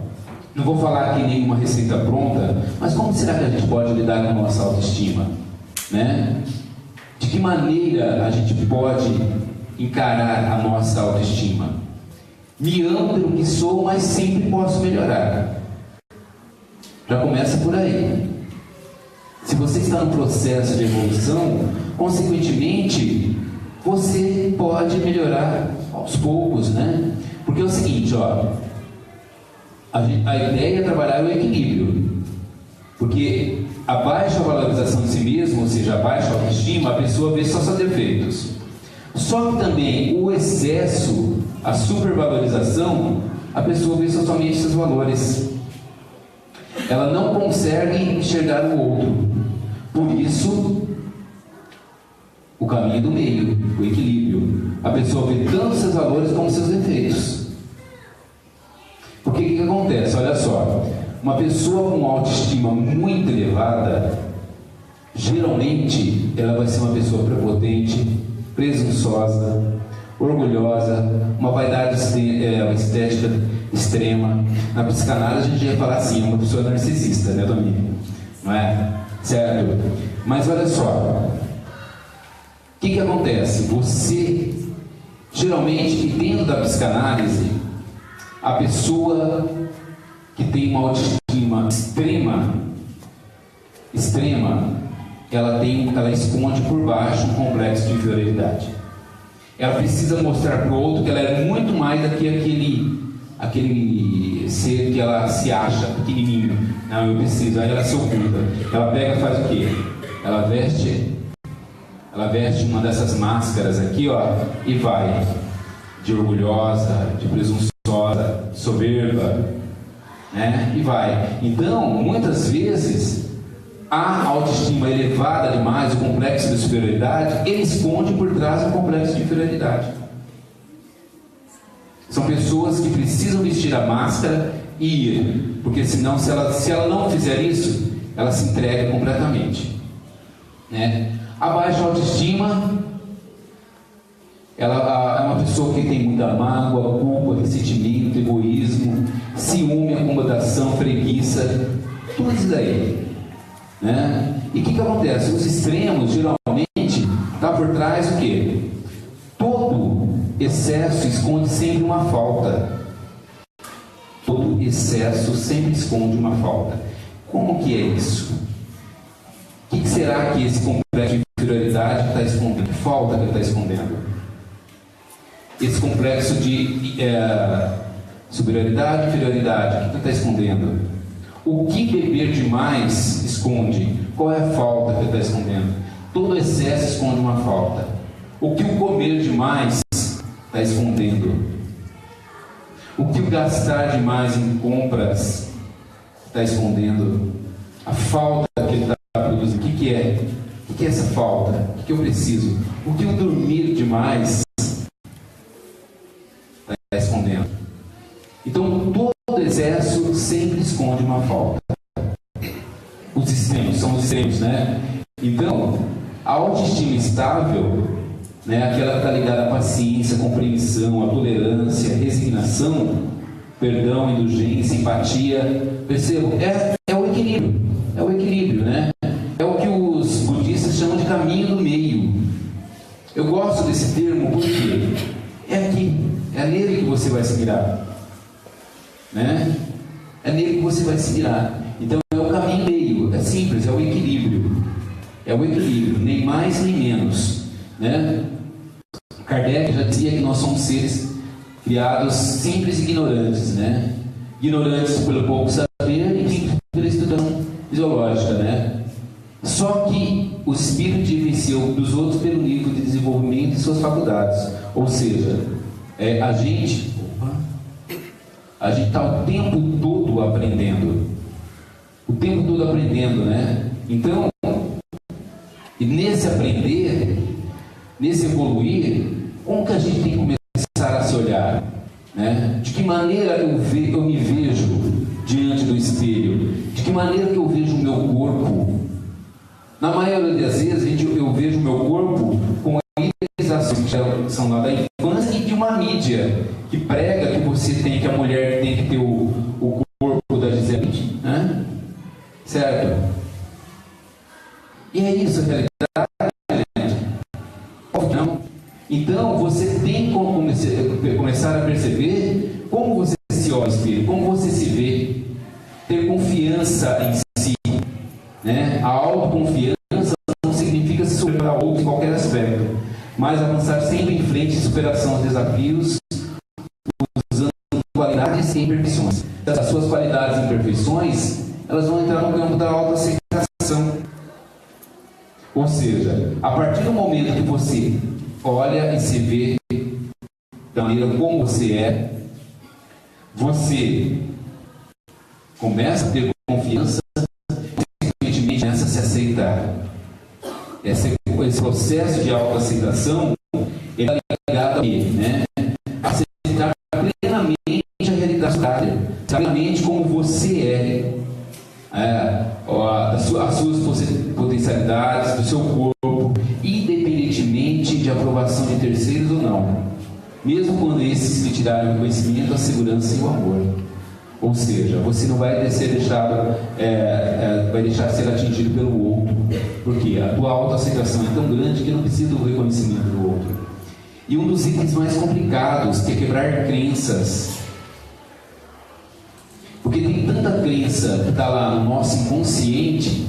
não vou falar aqui nenhuma receita pronta, mas como será que a gente pode lidar com a nossa autoestima? Né? De que maneira a gente pode encarar a nossa autoestima? Me amo pelo que sou, mas sempre posso melhorar. Já começa por aí. Se você está no processo de evolução, consequentemente, você pode melhorar aos poucos, né? Porque é o seguinte, ó, a ideia é trabalhar o equilíbrio. Porque a baixa valorização de si mesmo, ou seja, a baixa autoestima, a pessoa vê só seus defeitos. Só que também o excesso, a supervalorização, a pessoa vê somente seus valores. Ela não consegue enxergar o outro. Por isso, o caminho do meio, o equilíbrio. A pessoa vê tanto seus valores como seus defeitos. Porque o que acontece? Olha só, uma pessoa com autoestima muito elevada, geralmente ela vai ser uma pessoa prepotente, presunçosa, orgulhosa, uma vaidade uma estética extrema. Na psicanálise a gente ia falar assim, uma pessoa narcisista, né, Domínio? Não é? Certo? Mas olha só, o que acontece? Você, geralmente, dentro da psicanálise, a pessoa que tem uma autoestima extrema, ela esconde por baixo um complexo de inferioridade. Ela precisa mostrar para o outro que ela é muito mais do que aquele ser que ela se acha pequenininho. Não, eu preciso. Aí ela se oculta. Ela pega e faz o quê? Ela veste uma dessas máscaras aqui, ó, e vai de orgulhosa, de presunçosa, soberba, né? E vai. Então, muitas vezes, a autoestima elevada demais, o complexo de superioridade, ele esconde por trás do complexo de inferioridade. São pessoas que precisam vestir a máscara e ir, porque senão, se ela não fizer isso, ela se entrega completamente, né? A baixa autoestima, ela é uma pessoa que tem muita mágoa, culpa, ressentimento, egoísmo, ciúme, acomodação, preguiça, tudo isso daí, né? E o que acontece? Os extremos, geralmente, está por trás do quê? Todo excesso esconde sempre uma falta. Todo excesso sempre esconde uma falta. Como que é isso? O que será que esse complexo de inferioridade está escondendo? Que falta que ele está escondendo? Esse complexo de superioridade e inferioridade, o que ele está escondendo? O que beber demais esconde? Qual é a falta que ele está escondendo? Todo excesso esconde uma falta. O que o comer demais está escondendo? O que o gastar demais em compras está escondendo? A falta que ele está produzindo. O que é? O que é essa falta? O que eu preciso? O que o dormir demais está escondendo? Então, todo excesso sempre esconde uma falta. Os extremos, são os extremos, né? Então, a autoestima estável, né, aquela que está ligada à paciência, compreensão, à tolerância, resignação, perdão, indulgência, empatia, percebam? É o equilíbrio. É o equilíbrio, né? É o que os budistas chamam de caminho do meio. Eu gosto desse termo porque é aqui, é nele que você vai se virar, né? É nele que você vai se virar. Então é o caminho meio, é simples, é o equilíbrio. É o equilíbrio, nem mais nem menos, né? Kardec já dizia que nós somos seres criados simples e ignorantes, né? Ignorantes pelo pouco saber e pela estudação fisiológica, né? Só que o espírito diferenciou dos outros pelo nível de desenvolvimento de suas faculdades. Ou seja, a gente está o tempo todo aprendendo. O tempo todo aprendendo, né? Então, e nesse aprender, nesse evoluir, como que a gente tem que começar a se olhar? Né? De que maneira eu me vejo diante do espelho? De que maneira que eu vejo o meu corpo? Na maioria das vezes eu vejo o meu corpo com idealizações que são lá da infância e de uma mídia que prega que a mulher tem que ter o corpo da Gisele, né? Certo? E é isso a realidade, gente. Não. Então você tem como começar a perceber como você se olha no espelho, como você se vê, ter confiança em si, né? A autoconfiança não significa se superar outro em qualquer aspecto, mas avançar sempre em frente em superação aos desafios, usando qualidades e imperfeições. As suas qualidades e imperfeições, elas vão entrar no campo da autoaceitação. Ou seja, a partir do momento que você olha e se vê da maneira como você começa a ter confiança e consequentemente começa a se aceitar. Esse processo de autoaceitação está ligado a quê? Né? Aceitar plenamente a realidade, plenamente como você as suas potencialidades, do seu corpo, independentemente de aprovação de terceiros ou não, mesmo quando esses lhe tirarem o conhecimento, a segurança e o amor. Ou seja, você não vai ser deixado, vai deixar de ser atingido pelo outro, porque a tua autoaceitação é tão grande que não precisa do reconhecimento do outro. E um dos itens mais complicados, que é quebrar crenças. Porque tem tanta crença que está lá no nosso inconsciente,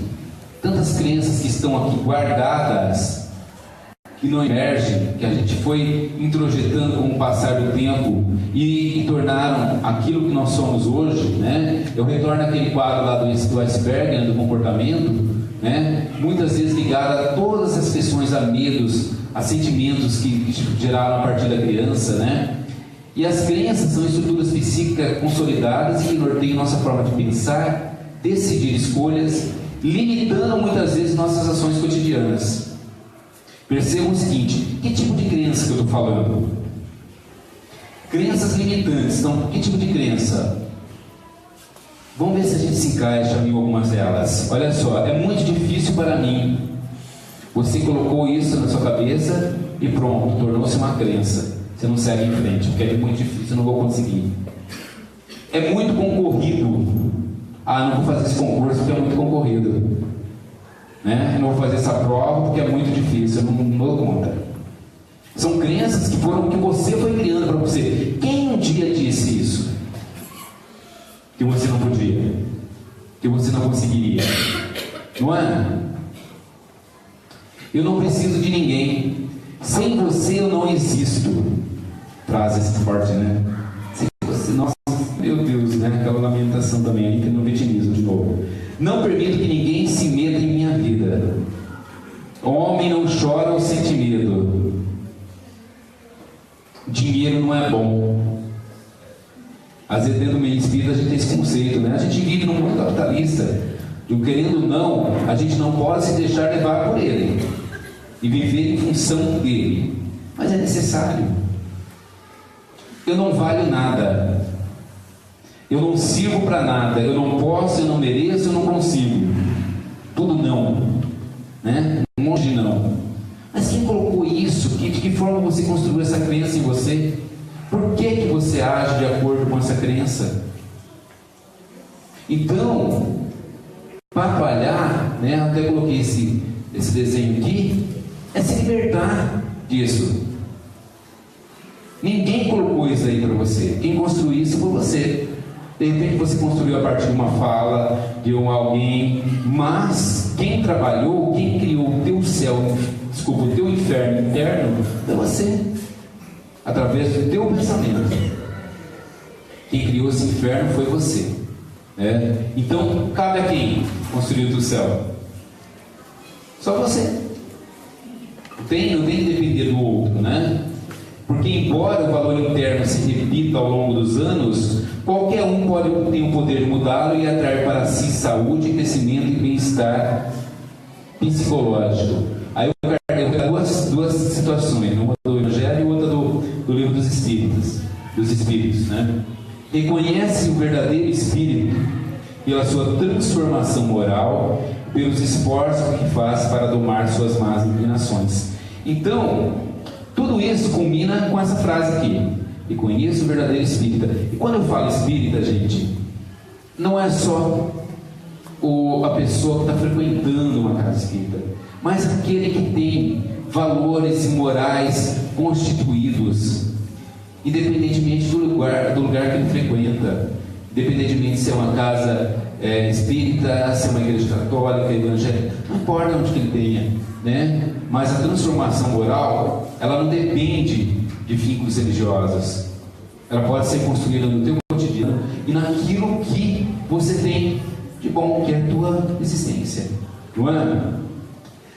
tantas crenças que estão aqui guardadas, que não emergem, que a gente foi introjetando com o passar do tempo e tornaram aquilo que nós somos hoje, né? Eu retorno àquele quadro lá do iceberg, né, do comportamento, né? Muitas vezes ligado a todas as questões, a medos, a sentimentos que geraram a partir da criança, né? E as crenças são estruturas psíquicas consolidadas e que norteiam nossa forma de pensar, decidir escolhas, limitando muitas vezes nossas ações cotidianas. Percebam o seguinte: que tipo de crença que eu estou falando? Crenças limitantes. Então, que tipo de crença? Vamos ver se a gente se encaixa em algumas delas. Olha só, é muito difícil para mim. Você colocou isso na sua cabeça e pronto, tornou-se uma crença. Você não segue em frente, porque é muito difícil, eu não vou conseguir. É muito concorrido. Não vou fazer esse concurso porque é muito concorrido. Né? Eu não vou fazer essa prova porque é muito difícil, eu não dou conta. São crenças que você foi criando para você. Quem um dia disse isso? Que você não podia, que você não conseguiria, não é? Eu não preciso de ninguém. Sem você eu não existo. Frase forte, né? Sem você, nossa, meu Deus, né? Aquela lamentação também, aí no vitimismo de novo. Não permito que ninguém se meta em minha vida. Homem não chora ou sente medo. Dinheiro não é bom. Às vezes dentro do meio espírita a gente tem esse conceito, né? A gente vive num mundo capitalista. E querendo ou não, a gente não pode se deixar levar por ele e viver em função dele. Mas é necessário. Eu não valho nada. Eu não sirvo para nada. Eu não posso, eu não mereço, eu não consigo. Tudo não. Né? Um monte de não. Mas quem colocou isso? De que forma você construiu essa crença em você? Por que você age de acordo com essa crença? Então, trabalhar, né? Até coloquei esse desenho aqui, é se libertar disso. Ninguém colocou isso aí para você. Quem construiu isso foi você. De repente você construiu a partir de uma fala, de alguém, mas quem trabalhou, quem criou o teu céu, o teu inferno interno, é você. através do teu pensamento. Quem criou esse inferno foi você, né? Então, cabe a quem construir o teu céu? Só você. Não tem que depender do outro, né? Porque embora o valor interno se repita ao longo dos anos, qualquer um tem o poder de mudá-lo e atrair para si saúde, crescimento e bem-estar psicológico. Aí eu quero duas situações, uma do Evangelho e outra do Livro dos Espíritos, né? Reconhece o verdadeiro Espírito pela sua transformação moral, pelos esforços que faz para domar suas más inclinações. Então, tudo isso combina com essa frase aqui: reconheça o verdadeiro espírita. E quando eu falo espírita, gente, não é só a pessoa que está frequentando uma casa espírita, mas aquele que tem valores morais constituídos, independentemente do lugar que ele frequenta, independentemente se é uma casa espírita, se é uma igreja católica, evangélica, não importa onde que ele tenha, né? Mas a transformação moral, ela não depende de vínculos religiosos. Ela pode ser construída no teu cotidiano e naquilo que você tem de bom, que é a tua existência, não é?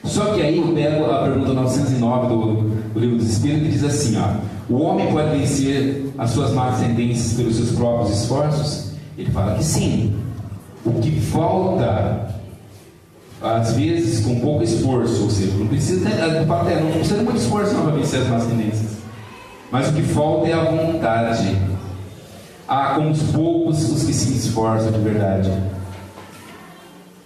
Só que aí eu pego a pergunta 909 do Livro dos Espíritos, que diz assim, ó: o homem pode vencer as suas más tendências pelos seus próprios esforços? Ele fala que sim. O que falta, às vezes com pouco esforço, ou seja, não precisa de muito esforço para vencer as más tendências, mas o que falta é a vontade. Há como os poucos os que se esforçam de verdade.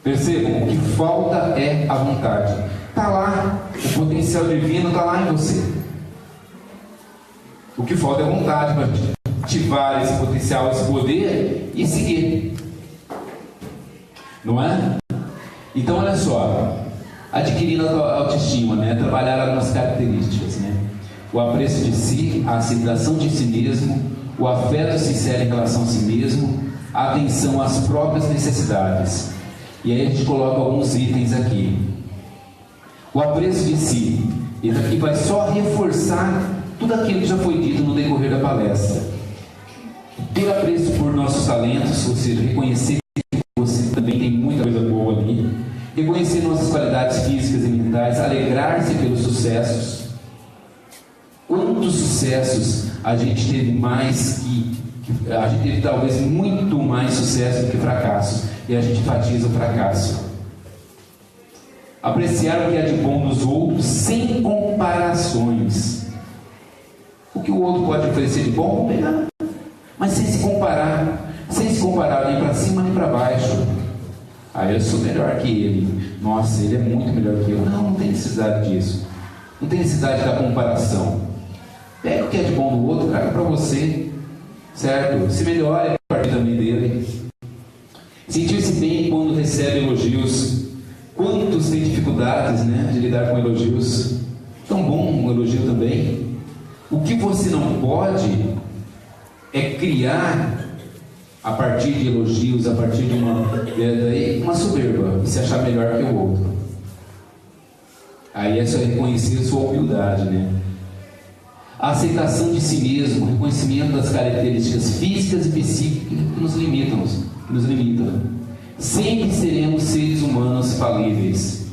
Percebam, o que falta é a vontade. Está lá, o potencial divino está lá em você. O que falta é a vontade para ativar esse potencial, esse poder e seguir. Não é? Então, olha só, adquirindo a autoestima, né? Trabalhar as nossas características, né? O apreço de si, a aceitação de si mesmo, o afeto sincero em relação a si mesmo, a atenção às próprias necessidades. E aí a gente coloca alguns itens aqui. O apreço de si, ele aqui vai só reforçar tudo aquilo que já foi dito no decorrer da palestra. Ter apreço por nossos talentos, ou seja, reconhecer que você também tem muita coisa boa ali, reconhecer nossas qualidades físicas e mentais, alegrar-se pelos sucessos. Quantos sucessos a gente teve mais a gente teve talvez muito mais sucesso do que fracasso, e a gente enfatiza o fracasso. Apreciar o que há de bom nos outros sem comparações. O que o outro pode oferecer de bom, vamos pegar, mas sem se comparar nem para cima nem para baixo. Eu sou melhor que ele, nossa, ele é muito melhor que eu. Não tem necessidade disso, não tem necessidade da comparação. Pega o que é de bom no outro, traga para você, certo? Se melhore a partir também dele. Sentir-se bem quando recebe elogios. Quantos têm dificuldades, né, de lidar com elogios? Tão bom um elogio também. O que você não pode é criar, a partir de elogios, a partir de uma soberba, e se achar melhor que o outro. Aí é só reconhecer a sua humildade, né? A aceitação de si mesmo, o reconhecimento das características físicas e psíquicas que nos limitam. Sempre seremos seres humanos falíveis.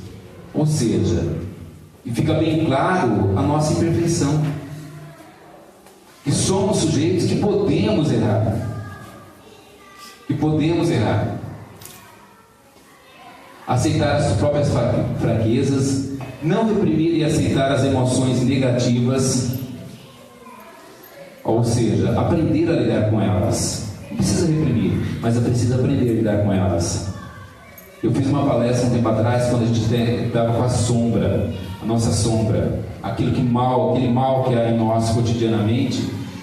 Ou seja, e fica bem claro a nossa imperfeição, que somos sujeitos que podemos errar. Aceitar as próprias fraquezas, não reprimir e aceitar as emoções negativas, ou seja, aprender a lidar com elas. Não precisa reprimir, mas precisa aprender a lidar com elas. Eu fiz uma palestra um tempo atrás, quando a gente estava com a sombra, a nossa sombra, aquele mal que há em nós cotidianamente,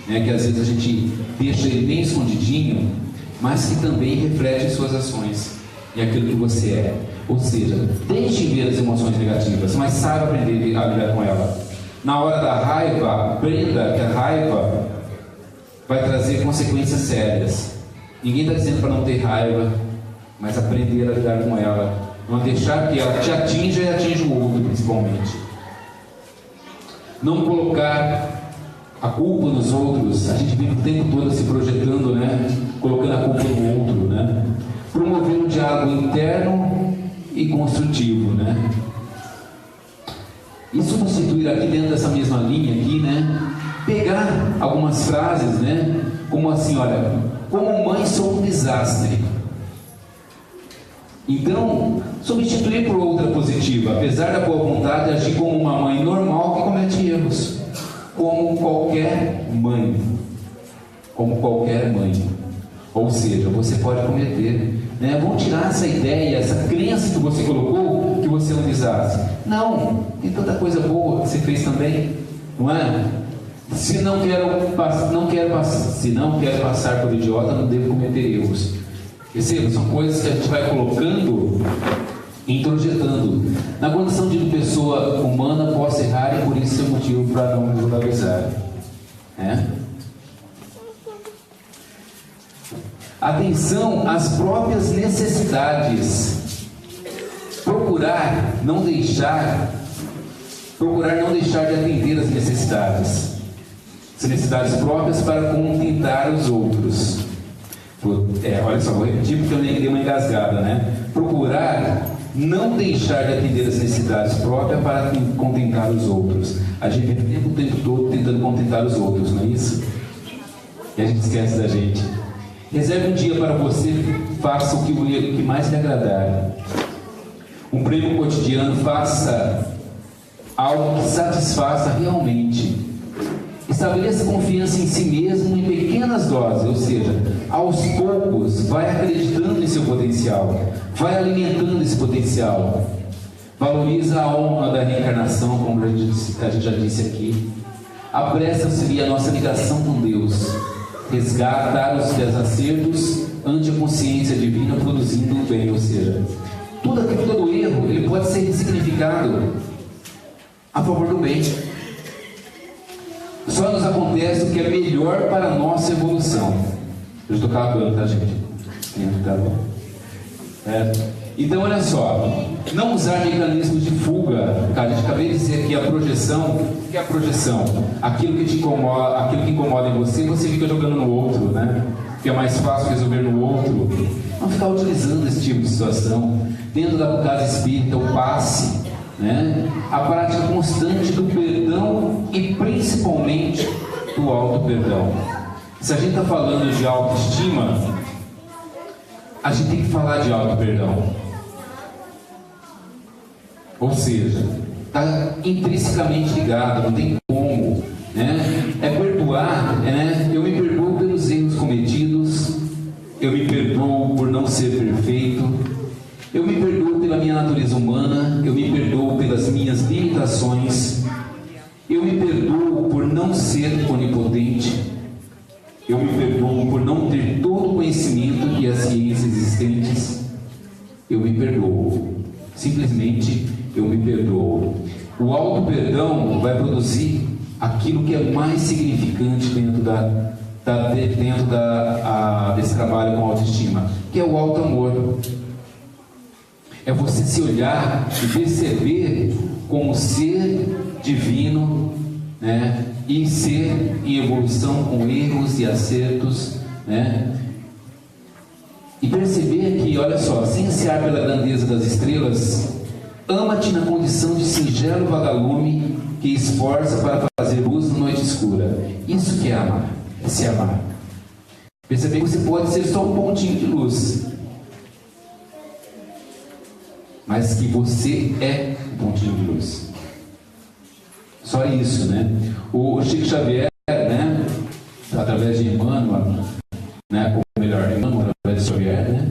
né, que às vezes a gente deixa ele bem escondidinho, mas que também reflete em suas ações e aquilo que você é. Ou seja, deixe ver as emoções negativas, mas saiba aprender a lidar com ela. Na hora da raiva, aprenda que a raiva vai trazer consequências sérias. Ninguém está dizendo para não ter raiva, mas aprender a lidar com ela, não deixar que ela te atinja e atinja o outro, principalmente. Não colocar a culpa nos outros, a gente vive o tempo todo se projetando, né? Colocando a culpa no outro, né? Promover um diálogo interno e construtivo, né? E substituir aqui dentro dessa mesma linha aqui, né? Pegar algumas frases, né? Como assim, olha, como mãe sou um desastre. Então, substituir por outra positiva, apesar da boa vontade, agir como uma mãe normal que comete erros, como qualquer mãe. Como qualquer mãe. Ou seja, você pode cometer, né? Vamos tirar essa ideia, essa crença que você colocou, que você é um desastre. Não, tem tanta coisa boa que você fez também, não é? Se não quero passar por idiota, não devo cometer erros. Perceba, são coisas que a gente vai colocando e introjetando. Na condição de pessoa humana, posso errar e por isso é motivo para não nos valorizar. Atenção às próprias necessidades. Procurar não deixar de atender as necessidades. As necessidades próprias para contentar os outros. Olha só, vou repetir porque eu dei uma engasgada, né? Procurar não deixar de atender as necessidades próprias para contentar os outros. A gente vive o tempo todo tentando contentar os outros, não é isso? E a gente esquece da gente. Reserve um dia para você, faça o que mais lhe agradar. Um prêmio cotidiano, faça algo que satisfaça realmente. Estabeleça confiança em si mesmo em pequenas doses, ou seja, aos poucos, vai acreditando em seu potencial, vai alimentando esse potencial. Valoriza a honra da reencarnação, como a gente já disse aqui. Apressa-se a nossa ligação com Deus. Resgatar os desacertos ante a consciência divina, produzindo o bem, ou seja, todo erro ele pode ser ressignificado a favor do bem. Só nos acontece o que é melhor para a nossa evolução. Eu estou acabando, tá, gente? Tá bom? Então, olha só. Não usar mecanismos de fuga. Cara, a gente acabei de dizer que a projeção. O que é a projeção? Aquilo que te incomoda, aquilo que incomoda em você, você fica jogando no outro, né? Que é mais fácil resolver no outro. Não ficar utilizando esse tipo de situação. Dentro da casa espírita, o passe. Né? A prática constante do perdão e principalmente do auto-perdão. Se a gente está falando de autoestima, a gente tem que falar de auto-perdão. Ou seja, está intrinsecamente ligado, não tem como, né? É perdoar, né? Eu me perdoo pelos erros cometidos, eu me perdoo por não ser perfeito. Eu me perdoo pela minha natureza humana, eu me perdoo pelas minhas limitações, eu me perdoo por não ser onipotente, eu me perdoo por não ter todo o conhecimento e as ciências existentes, eu me perdoo, simplesmente eu me perdoo. O auto-perdão vai produzir aquilo que é mais significante dentro desse trabalho com autoestima, que é o auto-amor. É você se olhar e perceber como ser divino, né? E ser em evolução com erros e acertos, né? E perceber que, olha só, sem ansiar pela grandeza das estrelas, ama-te na condição de singelo vagalume que esforça para fazer luz na noite escura. Isso que é amar, é se amar. Perceber que você pode ser só um pontinho de luz, mas que você é um pontinho de luz. Só isso, né? O Chico Xavier, né? Através de Emmanuel, né? Ou melhor, Emmanuel através de Xavier, né?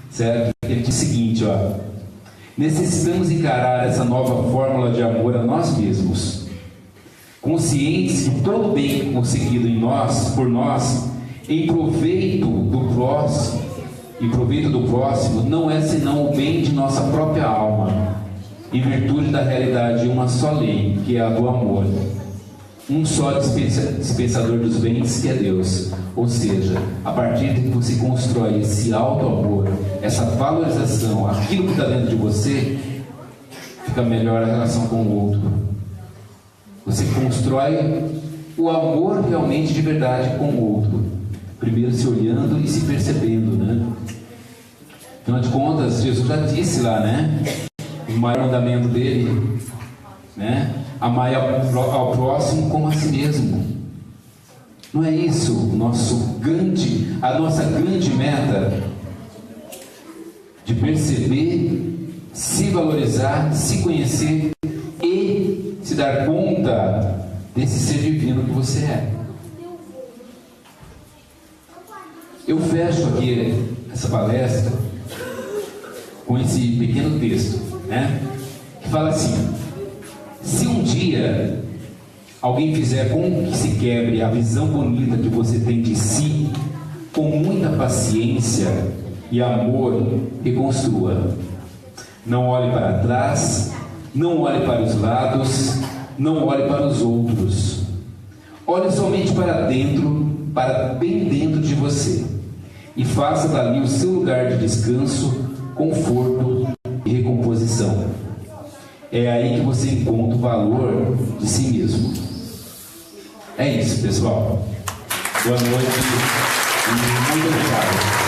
Certo? Ele diz o seguinte, ó: necessitamos encarar essa nova fórmula de amor a nós mesmos, conscientes que todo bem conseguido em nós, por nós, em proveito do próximo, não é senão o bem de nossa própria alma, em virtude da realidade de uma só lei, que é a do amor. Um só dispensador dos bens, que é Deus. Ou seja, a partir de que você constrói esse auto-amor, essa valorização, aquilo que está dentro de você, fica melhor a relação com o outro. Você constrói o amor realmente de verdade com o outro. Primeiro se olhando e se percebendo, né? Afinal de contas, Jesus já disse lá, né? O maior mandamento dele, né? Amar ao próximo como a si mesmo. Não é isso a nossa grande meta? De perceber, se valorizar, se conhecer e se dar conta desse ser divino que você é. Eu fecho aqui essa palestra com esse pequeno texto, né? Que fala assim: se um dia alguém fizer com que se quebre a visão bonita que você tem de si, com muita paciência e amor, reconstrua. Não olhe para trás, não olhe para os lados, não olhe para os outros. Olhe somente para dentro, para bem dentro de você, e faça dali o seu lugar de descanso, conforto e recomposição. É aí que você encontra o valor de si mesmo. É isso, pessoal. Boa noite e muito obrigado.